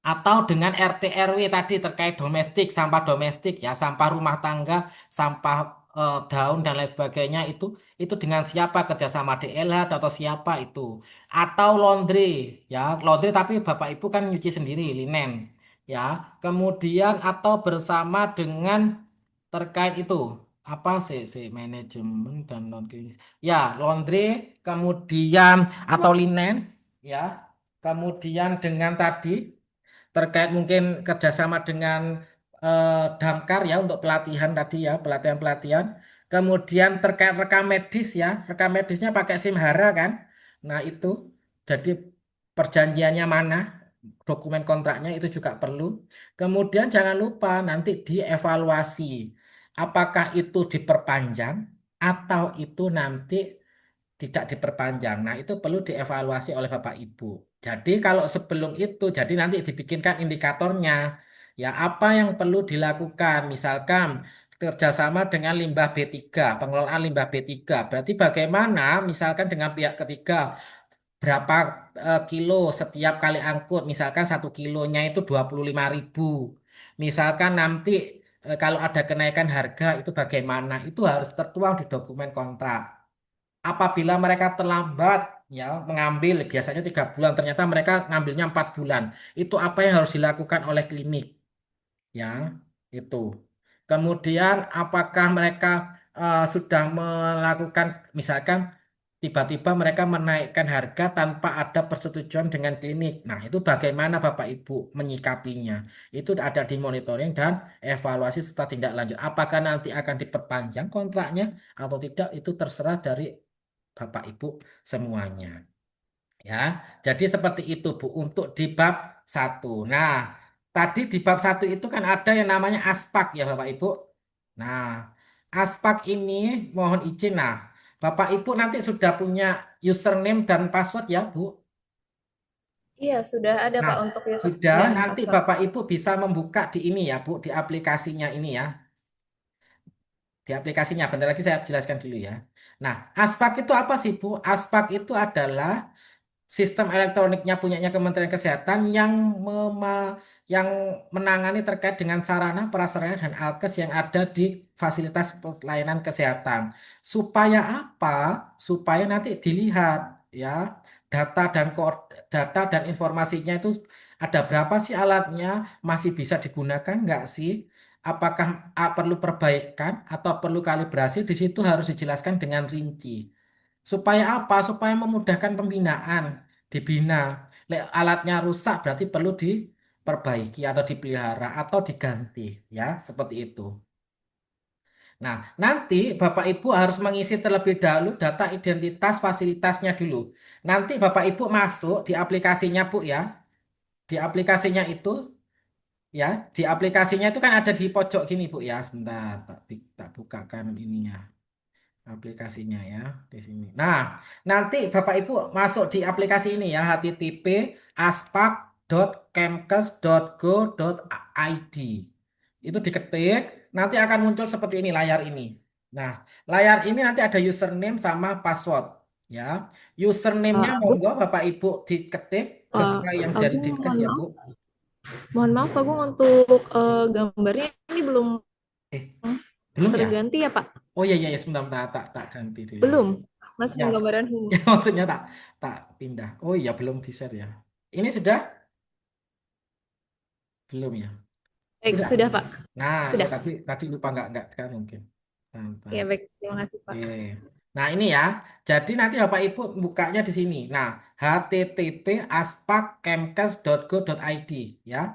atau dengan RT RW tadi terkait domestik, sampah domestik ya, sampah rumah tangga, sampah daun dan lain sebagainya itu dengan siapa kerjasama DLH atau siapa itu atau laundry ya, laundry tapi Bapak Ibu kan nyuci sendiri linen ya. Kemudian atau bersama dengan terkait itu apa sih manajemen dan non klinis ya, laundry kemudian atau linen ya, kemudian dengan tadi terkait mungkin kerjasama dengan Damkar ya untuk pelatihan tadi ya, pelatihan-pelatihan. Kemudian terkait rekam medis ya, rekam medisnya pakai SIM-HARA kan. Nah itu, jadi perjanjiannya mana, dokumen kontraknya itu juga perlu. Kemudian jangan lupa nanti dievaluasi, apakah itu diperpanjang atau itu nanti tidak diperpanjang. Nah, itu perlu dievaluasi oleh Bapak Ibu. Jadi kalau sebelum itu, jadi nanti dibikinkan indikatornya. Ya, apa yang perlu dilakukan? Misalkan kerjasama dengan limbah B3, pengelolaan limbah B3. Berarti bagaimana misalkan dengan pihak ketiga, berapa kilo setiap kali angkut? Misalkan 1 kilonya itu 25.000. Misalkan nanti kalau ada kenaikan harga itu bagaimana? Itu harus tertuang di dokumen kontrak. Apabila mereka terlambat ya mengambil biasanya 3 bulan ternyata mereka ngambilnya 4 bulan, itu apa yang harus dilakukan oleh klinik ya itu. Kemudian apakah mereka sudah melakukan misalkan tiba-tiba mereka menaikkan harga tanpa ada persetujuan dengan klinik. Nah, itu bagaimana Bapak Ibu menyikapinya? Itu ada di monitoring dan evaluasi serta tindak lanjut. Apakah nanti akan diperpanjang kontraknya atau tidak, itu terserah dari Bapak Ibu semuanya. Ya, jadi seperti itu Bu untuk di bab satu. Nah, tadi di bab satu itu kan ada yang namanya aspak ya Bapak Ibu. Nah, aspak ini mohon izin. Nah, Bapak Ibu nanti sudah punya username dan password ya Bu. Iya, sudah ada Nah, Pak untuk username sudah dan nanti password. Bapak Ibu bisa membuka di ini ya Bu, di aplikasinya ini ya. Di aplikasinya, bentar lagi saya jelaskan dulu ya. Nah, aspak itu apa sih Bu? Aspak itu adalah sistem elektroniknya punyanya Kementerian Kesehatan yang menangani terkait dengan sarana, prasarana, dan alkes yang ada di fasilitas pelayanan kesehatan. Supaya apa? Supaya nanti dilihat ya data dan informasinya itu ada berapa sih alatnya, masih bisa digunakan nggak sih? Apakah perlu perbaikan atau perlu kalibrasi? Di situ harus dijelaskan dengan rinci. Supaya apa? Supaya memudahkan pembinaan, dibina. Alatnya rusak berarti perlu diperbaiki atau dipelihara atau diganti, ya, seperti itu. Nah, nanti Bapak Ibu harus mengisi terlebih dahulu data identitas fasilitasnya dulu. Nanti Bapak Ibu masuk di aplikasinya, Bu, ya. Di aplikasinya itu, ya, di aplikasinya itu kan ada di pojok gini, Bu, ya. Sebentar, tak bukakan ininya. Aplikasinya ya di sini. Nah, nanti Bapak Ibu masuk di aplikasi ini ya http aspak.kemkes.go.id. Itu diketik, nanti akan muncul seperti ini layar ini. Nah, layar ini nanti ada username sama password ya. Username-nya Bu, monggo Bapak Ibu diketik sesuai yang dari Agung Dinkes mohon ya, Bu. maaf. Mohon maaf Agung untuk gambarnya ini belum Eh, belum ya? terganti ya Pak? Oh iya iya iya, sebentar, tak ganti dulu. Belum. Masih Ya, yang gambaran ya, maksudnya tak tak pindah. Oh iya belum di share ya. Ini sudah belum ya? baik, Udah. sudah Pak. Nah, iya Sudah. tadi tadi lupa nggak kan mungkin. Mantap. Ya baik, terima kasih Pak. Oke. Nah ini ya. Jadi nanti Bapak Ibu bukanya di sini. Nah, http aspakemkes.go.id ya.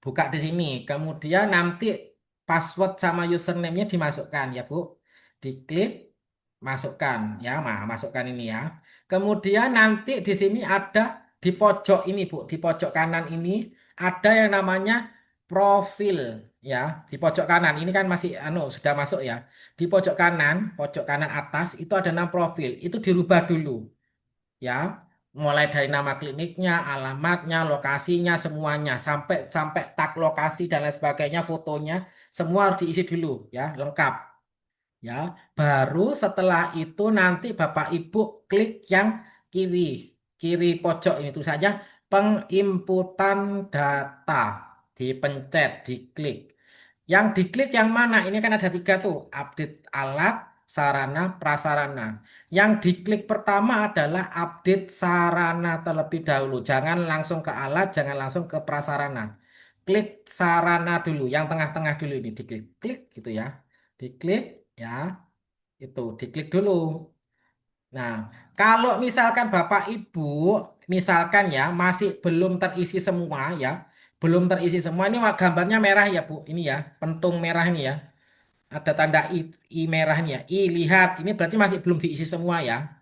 Buka di sini. Kemudian nanti password sama username-nya dimasukkan ya, Bu. Diklik, masukkan ya, masukkan ini ya. Kemudian nanti di sini ada di pojok ini, Bu, di pojok kanan ini ada yang namanya profil ya. Di pojok kanan ini kan masih sudah masuk ya. Di pojok kanan atas itu ada nama profil. Itu dirubah dulu ya, mulai dari nama kliniknya, alamatnya, lokasinya, semuanya sampai sampai tag lokasi dan lain sebagainya, fotonya semua harus diisi dulu ya, lengkap ya. Baru setelah itu nanti Bapak Ibu klik yang kiri, kiri pojok ini tuh saja penginputan data, dipencet, diklik. Yang diklik yang mana? Ini kan ada tiga tuh, update alat, sarana, prasarana. Yang diklik pertama adalah update sarana terlebih dahulu. Jangan langsung ke alat, jangan langsung ke prasarana. Klik sarana dulu, yang tengah-tengah dulu ini diklik, klik gitu ya. Diklik ya, itu diklik dulu. Nah, kalau misalkan Bapak Ibu, misalkan ya masih belum terisi semua ya, belum terisi semua ini gambarnya merah ya Bu, ini ya, pentung merah ini ya, ada tanda I merah ini ya, I lihat, ini berarti masih belum diisi semua ya,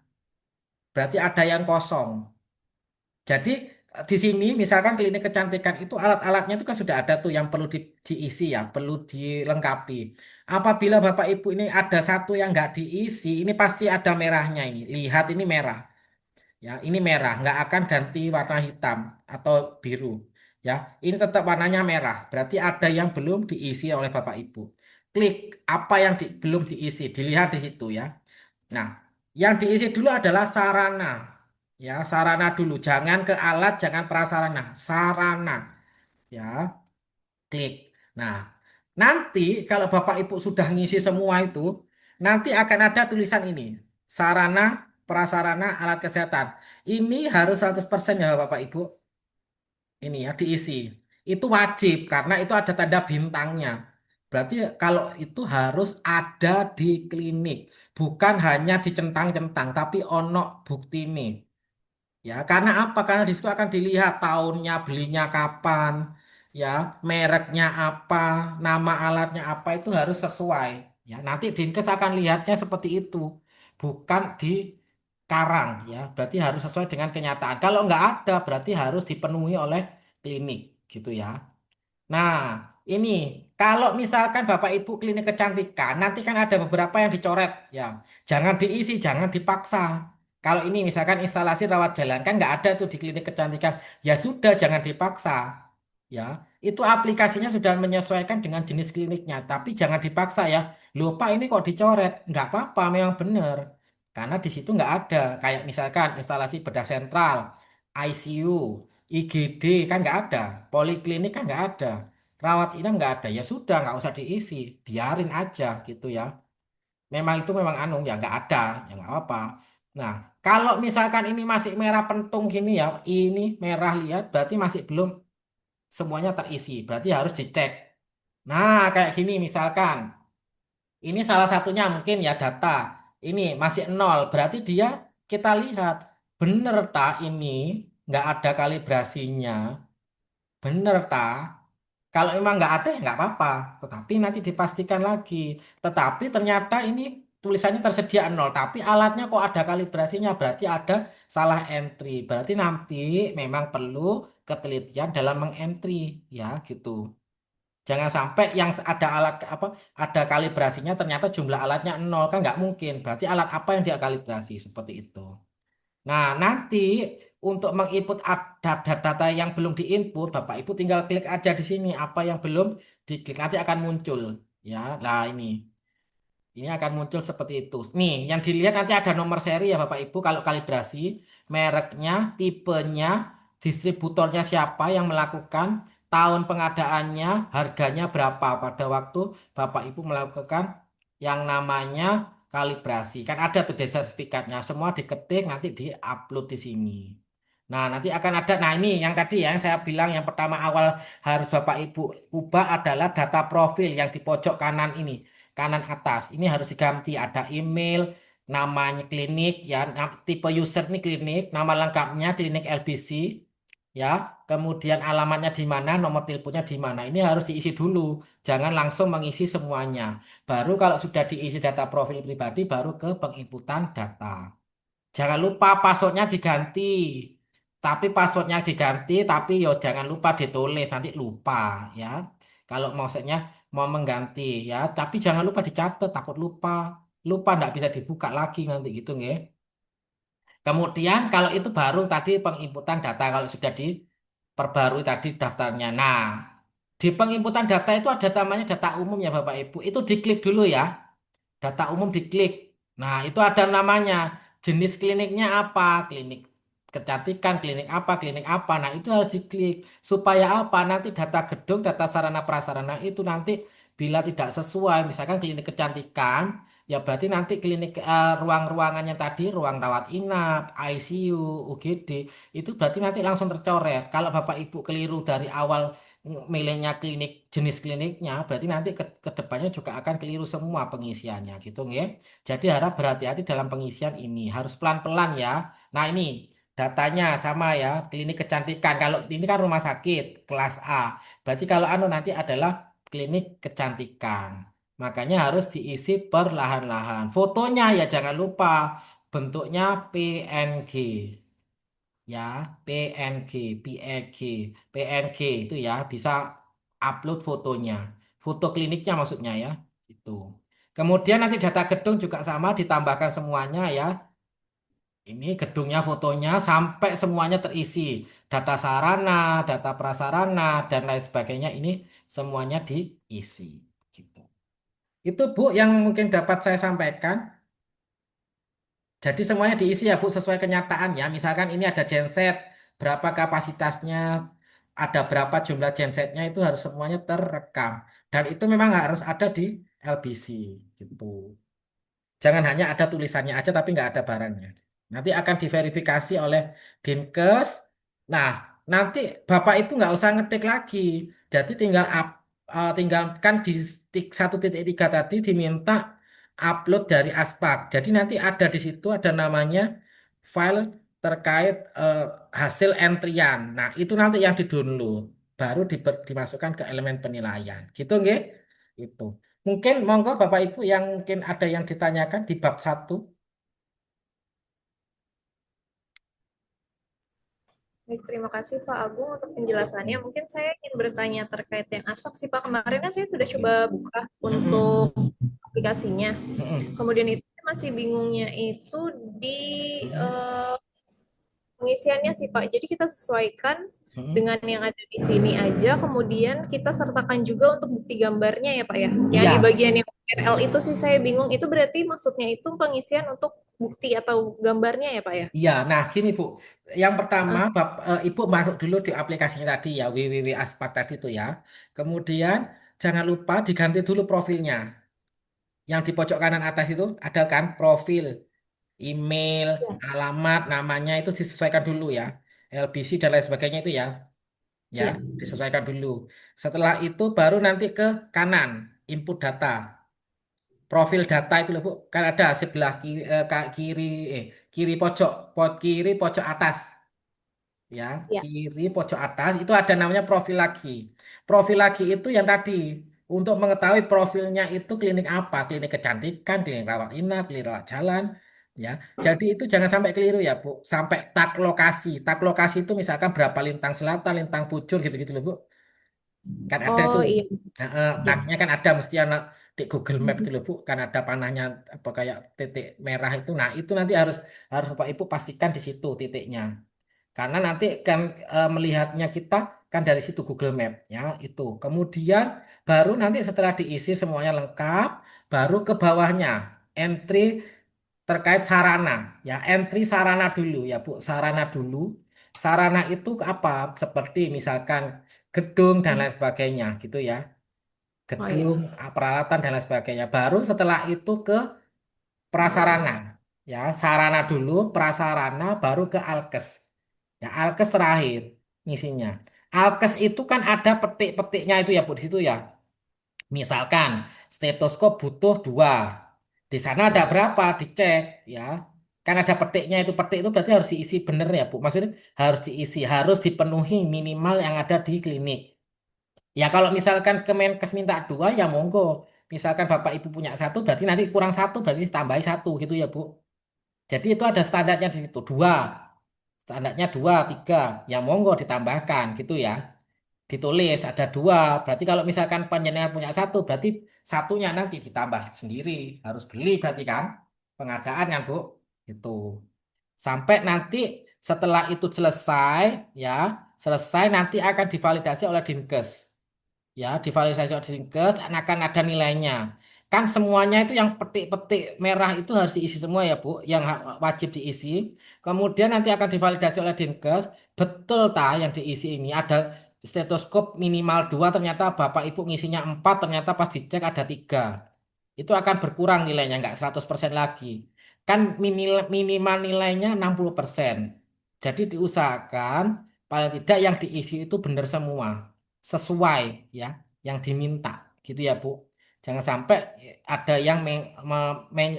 berarti ada yang kosong. Jadi di sini misalkan klinik kecantikan itu alat-alatnya itu kan sudah ada tuh yang perlu diisi ya, perlu dilengkapi. Apabila Bapak Ibu ini ada satu yang nggak diisi, ini pasti ada merahnya ini. Lihat ini merah. Ya, ini merah, nggak akan ganti warna hitam atau biru. Ya, ini tetap warnanya merah. Berarti ada yang belum diisi oleh Bapak Ibu. Klik apa yang belum diisi, dilihat di situ ya. Nah, yang diisi dulu adalah sarana. Ya, sarana dulu. Jangan ke alat, jangan prasarana. Sarana. Ya, klik. Nah, nanti kalau Bapak Ibu sudah ngisi semua itu, nanti akan ada tulisan ini. Sarana, prasarana, alat kesehatan. Ini harus 100% ya Bapak Ibu. Ini ya diisi. Itu wajib karena itu ada tanda bintangnya. Berarti kalau itu harus ada di klinik, bukan hanya dicentang-centang, tapi ono bukti nih. Ya, karena apa? Karena di situ akan dilihat tahunnya belinya kapan, ya, mereknya apa, nama alatnya apa itu harus sesuai. Ya, nanti Dinkes akan lihatnya seperti itu, bukan di karang. Ya, berarti harus sesuai dengan kenyataan. Kalau nggak ada, berarti harus dipenuhi oleh klinik, gitu ya. Nah, ini kalau misalkan Bapak Ibu klinik kecantikan, nanti kan ada beberapa yang dicoret, ya. Jangan diisi, jangan dipaksa. Kalau ini misalkan instalasi rawat jalan kan nggak ada tuh di klinik kecantikan, ya sudah jangan dipaksa, ya. Itu aplikasinya sudah menyesuaikan dengan jenis kliniknya, tapi jangan dipaksa ya. Lupa ini kok dicoret, nggak apa-apa, memang benar. Karena di situ nggak ada, kayak misalkan instalasi bedah sentral, ICU, IGD kan nggak ada, poliklinik kan nggak ada, rawat inap nggak ada, ya sudah nggak usah diisi, biarin aja gitu ya. Memang itu memang anu ya nggak ada, ya nggak apa. Nah, kalau misalkan ini masih merah pentung gini ya, ini merah lihat berarti masih belum semuanya terisi, berarti harus dicek. Nah, kayak gini misalkan, ini salah satunya mungkin ya data, ini masih nol, berarti dia kita lihat bener tak ini nggak ada kalibrasinya. Bener, ta. Kalau memang nggak ada ya nggak apa-apa. Tetapi nanti dipastikan lagi. Tetapi ternyata ini tulisannya tersedia nol. Tapi alatnya kok ada kalibrasinya. Berarti ada salah entry. Berarti nanti memang perlu ketelitian dalam mengentry. Ya gitu. Jangan sampai yang ada alat apa ada kalibrasinya ternyata jumlah alatnya nol. Kan nggak mungkin. Berarti alat apa yang dia kalibrasi. Seperti itu. Nah, nanti untuk menginput data-data yang belum diinput, Bapak Ibu tinggal klik aja di sini apa yang belum diklik nanti akan muncul. Ya, nah ini akan muncul seperti itu. Nih, yang dilihat nanti ada nomor seri ya Bapak Ibu kalau kalibrasi, mereknya, tipenya, distributornya siapa yang melakukan, tahun pengadaannya, harganya berapa pada waktu Bapak Ibu melakukan yang namanya kalibrasi. Kan ada tuh sertifikatnya, semua diketik nanti diupload di sini. Nah, nanti akan ada, nah ini yang tadi ya, yang saya bilang yang pertama awal harus Bapak Ibu ubah adalah data profil yang di pojok kanan ini kanan atas. Ini harus diganti. Ada email, namanya klinik, ya, tipe user ini klinik, nama lengkapnya klinik LBC, ya. Kemudian alamatnya di mana, nomor teleponnya di mana. Ini harus diisi dulu. Jangan langsung mengisi semuanya. Baru kalau sudah diisi data profil pribadi, baru ke penginputan data. Jangan lupa passwordnya diganti. Tapi passwordnya diganti, tapi yo jangan lupa ditulis, nanti lupa ya. Kalau maksudnya mau mengganti ya, tapi jangan lupa dicatat, takut lupa. Lupa nggak bisa dibuka lagi nanti gitu nggih. Kemudian kalau itu baru tadi penginputan data kalau sudah diperbarui tadi daftarnya. Nah, di penginputan data itu ada namanya data umum ya Bapak Ibu. Itu diklik dulu ya. Data umum diklik. Nah, itu ada namanya. Jenis kliniknya apa? Klinik kecantikan, klinik apa, klinik apa. Nah, itu harus diklik. Supaya apa? Nanti data gedung, data sarana prasarana itu nanti bila tidak sesuai, misalkan klinik kecantikan, ya berarti nanti klinik ruang-ruangannya tadi, ruang rawat inap, ICU, UGD, itu berarti nanti langsung tercoret. Kalau Bapak Ibu keliru dari awal milihnya klinik jenis kliniknya berarti nanti ke depannya juga akan keliru semua pengisiannya gitu nggih. Jadi harap berhati-hati dalam pengisian ini harus pelan-pelan ya. Nah ini datanya sama ya klinik kecantikan kalau ini kan rumah sakit kelas A berarti kalau anu nanti adalah klinik kecantikan makanya harus diisi perlahan-lahan fotonya ya jangan lupa bentuknya PNG ya PNG PNG PNG itu ya bisa upload fotonya foto kliniknya maksudnya ya itu kemudian nanti data gedung juga sama ditambahkan semuanya ya ini gedungnya fotonya sampai semuanya terisi data sarana data prasarana dan lain sebagainya ini semuanya diisi gitu itu Bu yang mungkin dapat saya sampaikan. Jadi semuanya diisi ya Bu sesuai kenyataannya. Misalkan ini ada genset, berapa kapasitasnya, ada berapa jumlah gensetnya itu harus semuanya terekam. Dan itu memang harus ada di LBC gitu. Jangan hanya ada tulisannya aja tapi nggak ada barangnya. Nanti akan diverifikasi oleh Dinkes. Nah, nanti Bapak Ibu nggak usah ngetik lagi. Jadi tinggal tinggal kan di 1.3 tadi diminta upload dari Aspak. Jadi nanti ada di situ ada namanya file terkait hasil entrian. Nah, itu nanti yang di-download baru dimasukkan ke elemen penilaian. Gitu nggih? Itu. Mungkin monggo Bapak Ibu yang mungkin ada yang ditanyakan di bab 1. Baik, terima kasih Pak Agung untuk penjelasannya. Mm-mm. Mungkin saya ingin bertanya terkait yang aspek sih Pak. Kemarin kan saya sudah coba Oke. buka Mm-mm. untuk aplikasinya. Mm-mm. Kemudian itu saya masih bingungnya itu di pengisiannya sih Pak. Jadi kita sesuaikan Mm-mm. dengan yang ada di sini aja, kemudian kita sertakan juga untuk bukti gambarnya ya Pak ya. Yang di Iya. bagian yang URL itu sih saya bingung. Itu berarti maksudnya itu pengisian untuk bukti atau gambarnya ya Pak ya? Iya, nah gini Bu, yang pertama Ah, Ibu masuk dulu di aplikasinya tadi ya, www.aspak tadi itu ya. Kemudian jangan lupa diganti dulu profilnya. Yang di pojok kanan atas itu ada kan profil, email, ya, alamat, namanya itu disesuaikan dulu ya. LBC dan lain sebagainya itu ya, ya ya. disesuaikan dulu. Setelah itu baru nanti ke kanan, input data. Profil data itu loh Bu, kan ada sebelah kiri, kiri pojok, kiri pojok atas. Ya, Ya. kiri pojok atas itu ada namanya profil lagi. Profil lagi itu yang tadi untuk mengetahui profilnya itu klinik apa, klinik kecantikan, klinik rawat inap, klinik rawat jalan, ya. Jadi itu jangan sampai keliru ya, Bu. Sampai tag lokasi. Tag lokasi itu misalkan berapa lintang selatan, lintang bujur gitu-gitu loh, Bu. Kan ada Oh tuh. iya. Nah, Ya. tagnya kan ada mesti anak di Google Map itu loh, Bu. Kan ada panahnya apa kayak titik merah itu. Nah, itu nanti harus harus Bapak Ibu pastikan di situ titiknya. Karena nanti kan melihatnya kita kan dari situ Google Map ya itu. Kemudian baru nanti setelah diisi semuanya lengkap, baru ke bawahnya entry terkait sarana ya. Entry sarana dulu ya Bu, sarana dulu. Sarana itu apa? Seperti misalkan gedung dan lain sebagainya gitu ya. Oh iya. Gedung, peralatan dan lain sebagainya. Baru setelah itu ke prasarana ya, sarana dulu, prasarana baru ke alkes. Ya, alkes terakhir ngisinya. Alkes itu kan ada petik-petiknya itu ya, Bu, di situ ya. Misalkan stetoskop butuh 2. Di sana ada berapa? Dicek ya. Kan ada petiknya itu. Petik itu berarti harus diisi bener ya, Bu. Maksudnya harus diisi, harus dipenuhi minimal yang ada di klinik. Ya kalau misalkan Kemenkes minta 2 ya monggo. Misalkan Bapak Ibu punya 1 berarti nanti kurang 1 berarti tambahi 1 gitu ya, Bu. Jadi itu ada standarnya di situ 2. Standarnya 2, 3. Ya monggo ditambahkan gitu ya. Ditulis ada 2. Berarti kalau misalkan panjenengan punya 1, berarti satunya nanti ditambah sendiri. Harus beli berarti kan. Pengadaan kan Bu. Gitu. Sampai nanti setelah itu selesai ya. Selesai nanti akan divalidasi oleh Dinkes. Ya, divalisasi Odysseus akan ada nilainya. Kan semuanya itu yang petik-petik merah itu harus diisi semua ya, Bu, yang wajib diisi. Kemudian nanti akan divalidasi oleh Dinkes, betul tak yang diisi ini ada stetoskop minimal 2, ternyata Bapak Ibu ngisinya 4, ternyata pas dicek ada 3. Itu akan berkurang nilainya, nggak 100% lagi. Kan minimal nilainya 60%. Jadi diusahakan paling tidak yang diisi itu benar semua sesuai ya yang diminta gitu ya Bu. Jangan sampai ada yang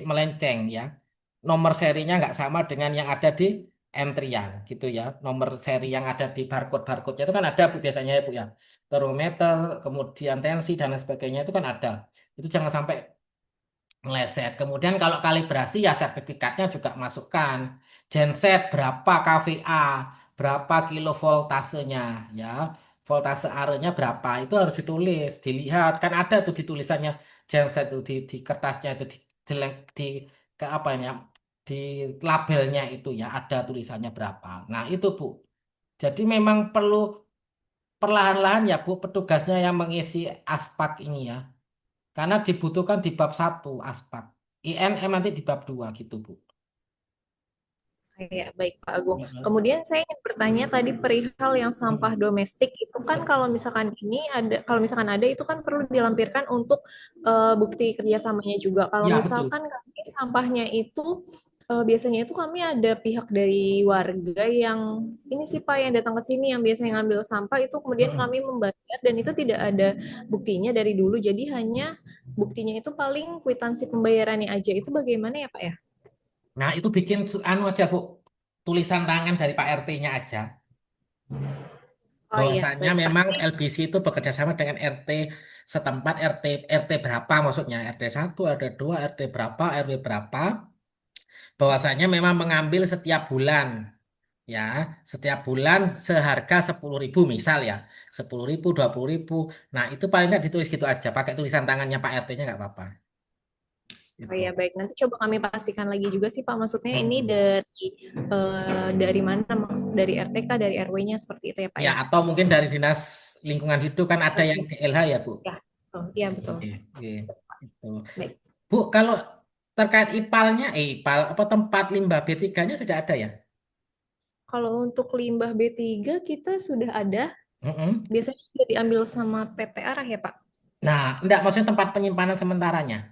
melenceng ya. Nomor serinya nggak sama dengan yang ada di entrian gitu ya. Nomor seri yang ada di barcode-barcode-nya itu kan ada Bu biasanya ya Bu ya. Termometer, kemudian tensi dan lain sebagainya itu kan ada. Itu jangan sampai meleset. Kemudian kalau kalibrasi ya sertifikatnya juga masukkan. Genset berapa kVA, berapa kilovoltasenya ya. Voltase arenya berapa itu harus ditulis, dilihat. Kan ada tuh di tulisannya genset itu di kertasnya itu di ke apa ya? Di labelnya itu ya ada tulisannya berapa. Nah, itu Bu. Jadi memang perlu perlahan-lahan ya Bu petugasnya yang mengisi aspak ini ya. Karena dibutuhkan di bab 1 aspek. INM nanti di bab 2 gitu, Bu. Ya, baik Pak Agung. Heeh. Kemudian saya ingin bertanya tadi perihal yang sampah Heeh. domestik itu kan kalau misalkan ini ada, kalau misalkan ada itu kan perlu dilampirkan untuk bukti kerjasamanya juga. Kalau Ya, betul. misalkan kami sampahnya itu Biasanya itu kami ada pihak dari warga yang ini sih Pak yang datang ke sini yang biasanya ngambil sampah itu kemudian Mm-mm. kami membayar dan itu tidak ada buktinya dari dulu jadi hanya buktinya itu paling kwitansi pembayarannya aja itu bagaimana ya Pak ya? Nah, itu bikin anu aja, Bu. Tulisan tangan dari Pak RT-nya aja. Oh iya Bahwasanya baik Pak. memang LBC itu bekerja sama dengan RT setempat, RT berapa maksudnya, RT 1, RT 2, RT berapa, RW berapa. Bahwasanya memang mengambil setiap bulan, ya, setiap bulan seharga 10.000 misal ya, 10.000, 20.000. Nah, itu paling nggak ditulis gitu aja, pakai tulisan tangannya Pak RT-nya nggak apa-apa. Oh Itu. ya baik nanti coba kami pastikan lagi juga sih Pak maksudnya ini Mm-mm. dari mana dari RT kah dari RW-nya seperti itu ya Pak Ya, ya? atau mungkin dari Dinas Lingkungan Hidup kan ada yang Oke DLH ya, Bu. ya. Oh iya betul. Oke, oke. Itu. Baik. Bu, kalau terkait IPAL-nya, IPAL apa tempat limbah B3-nya sudah ada ya? Kalau untuk limbah B3 kita sudah ada Mm-mm. biasanya sudah diambil sama PT Arah ya Pak? Nah, enggak maksudnya tempat penyimpanan sementaranya.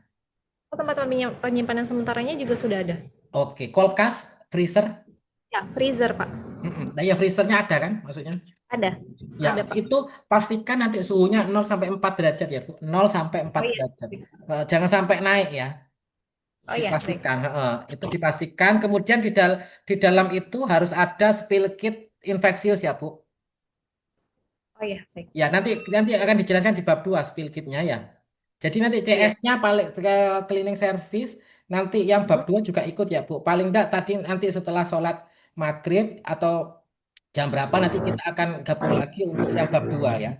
Oh, tempat penyimpanan sementaranya juga sudah ada. Oke, kulkas, freezer. Ya, freezer, Pak. Mm-mm. Nah, ya freezernya ada kan maksudnya? Ada. Ya, Ada, Pak. itu pastikan nanti suhunya 0 sampai 4 derajat ya, Bu. 0 sampai 4 Oh iya. derajat. Jangan sampai naik ya. Oh iya, baik. Dipastikan, itu dipastikan. Kemudian di dalam itu harus ada spill kit infeksius ya, Bu. Oh iya, baik. Ya, nanti nanti akan dijelaskan di bab 2 spill kitnya ya. Jadi nanti Oh iya. CS-nya paling ke cleaning service, nanti yang bab Mhm. 2 juga ikut ya, Bu. Paling enggak tadi nanti setelah sholat maghrib atau jam berapa nanti kita akan gabung lagi untuk yang bab 2 ya.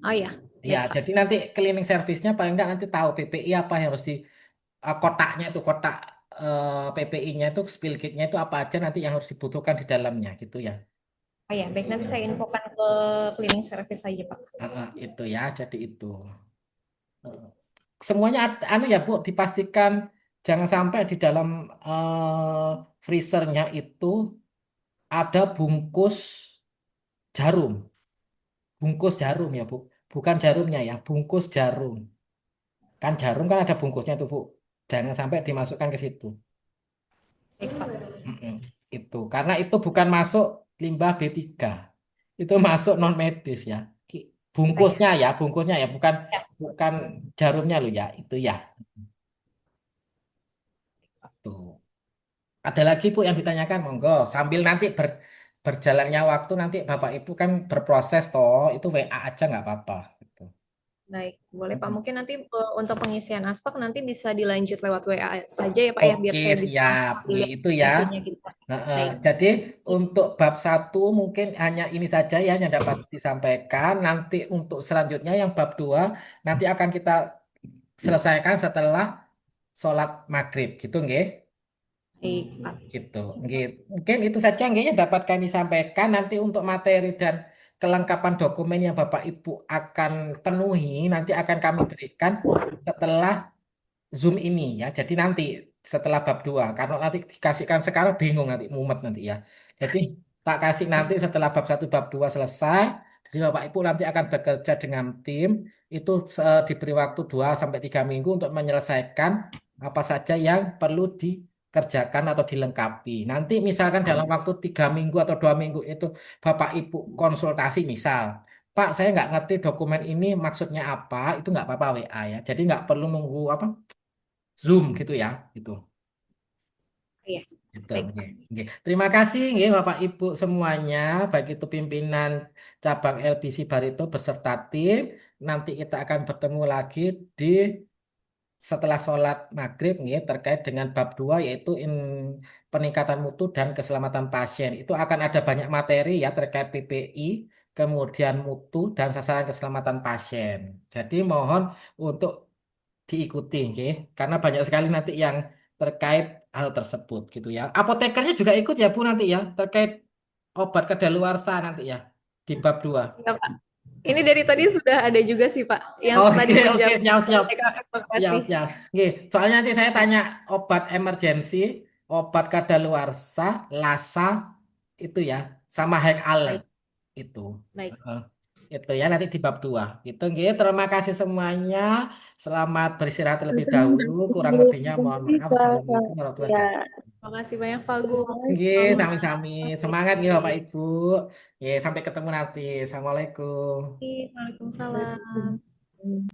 Oh iya, Ya, baik, Pak. jadi nanti cleaning service-nya paling enggak nanti tahu PPI apa yang harus di kotaknya itu kotak PPI-nya itu spill kit-nya itu apa aja nanti yang harus dibutuhkan di dalamnya gitu ya. Oh iya, baik. Nanti saya infokan ke cleaning service saja, Pak. Itu ya, jadi itu. Semuanya anu ya Bu, dipastikan jangan sampai di dalam freezernya itu ada bungkus jarum ya Bu, bukan jarumnya ya, bungkus jarum. Kan jarum kan ada bungkusnya tuh Bu, jangan sampai dimasukkan ke situ. Baik, Pak. Mm-mm. Itu karena itu bukan masuk limbah B3, itu masuk non medis ya. Baik. Bungkusnya ya, bukan Ya. bukan jarumnya loh ya, itu ya. Tuh. Ada lagi Bu yang ditanyakan, monggo. Sambil nanti berjalannya waktu nanti Bapak Ibu kan berproses toh, itu WA aja nggak apa-apa. Gitu. Baik, boleh Pak. Mm-mm. Mungkin nanti untuk pengisian aspek nanti bisa dilanjut lewat WA saja ya Pak ya, biar Oke, saya bisa siap. langsung Nggih, lihat itu ya. isunya gitu. Pak. Heeh. Baik. Jadi untuk bab 1 mungkin hanya ini saja ya yang dapat disampaikan. Nanti untuk selanjutnya yang bab 2 nanti akan kita selesaikan setelah sholat maghrib gitu nggih. Baik, Pak. Gitu. Nggih. Mungkin itu saja nggih yang dapat kami sampaikan. Nanti untuk materi dan kelengkapan dokumen yang Bapak Ibu akan penuhi nanti akan kami berikan setelah Zoom ini ya. Jadi nanti setelah bab 2 karena nanti dikasihkan sekarang bingung nanti mumet nanti ya. Jadi tak kasih nanti setelah bab 1 bab 2 selesai. Jadi Bapak Ibu nanti akan bekerja dengan tim itu diberi waktu 2 sampai 3 minggu untuk menyelesaikan apa saja yang perlu dikerjakan atau dilengkapi. Nanti misalkan dalam waktu 3 minggu atau 2 minggu itu Bapak Ibu konsultasi misal, Pak, saya nggak ngerti dokumen ini maksudnya apa, itu nggak apa-apa WA ya. Jadi nggak perlu nunggu apa Zoom gitu ya, gitu. Iya, Gitu, baik nggih, Pak. nggih. Terima kasih nggih Bapak Ibu semuanya, baik itu pimpinan cabang LBC Barito beserta tim. Nanti kita akan bertemu lagi di setelah sholat maghrib nggih, terkait dengan bab 2 yaitu peningkatan mutu dan keselamatan pasien. Itu akan ada banyak materi ya terkait PPI, kemudian mutu dan sasaran keselamatan pasien. Jadi mohon untuk diikuti nggih karena banyak sekali nanti yang terkait hal tersebut gitu ya. Apotekernya juga ikut ya Bu nanti ya terkait obat kadaluarsa nanti ya di bab 2. Iya, Pak. Ini dari tadi sudah ada juga sih Pak, yang tadi Oke, oke, menjawab siap, siap. Siap, evakuasi. siap. Nggih, soalnya nanti saya tanya obat emergensi, obat kadaluarsa, LASA itu ya, sama Hack Alert Baik, itu. baik. Heeh. Itu ya nanti di bab 2. Gitu nggih. Terima kasih semuanya. Selamat beristirahat terlebih dahulu. Kurang lebihnya mohon maaf. Bisa, Assalamualaikum warahmatullahi ya. wabarakatuh. Makasih banyak Pak Gu. Nggih, Selamat sami-sami. Semangat nggih Bapak Ibu. Nggih, sampai ketemu nanti. Assalamualaikum. pagi. Waalaikumsalam.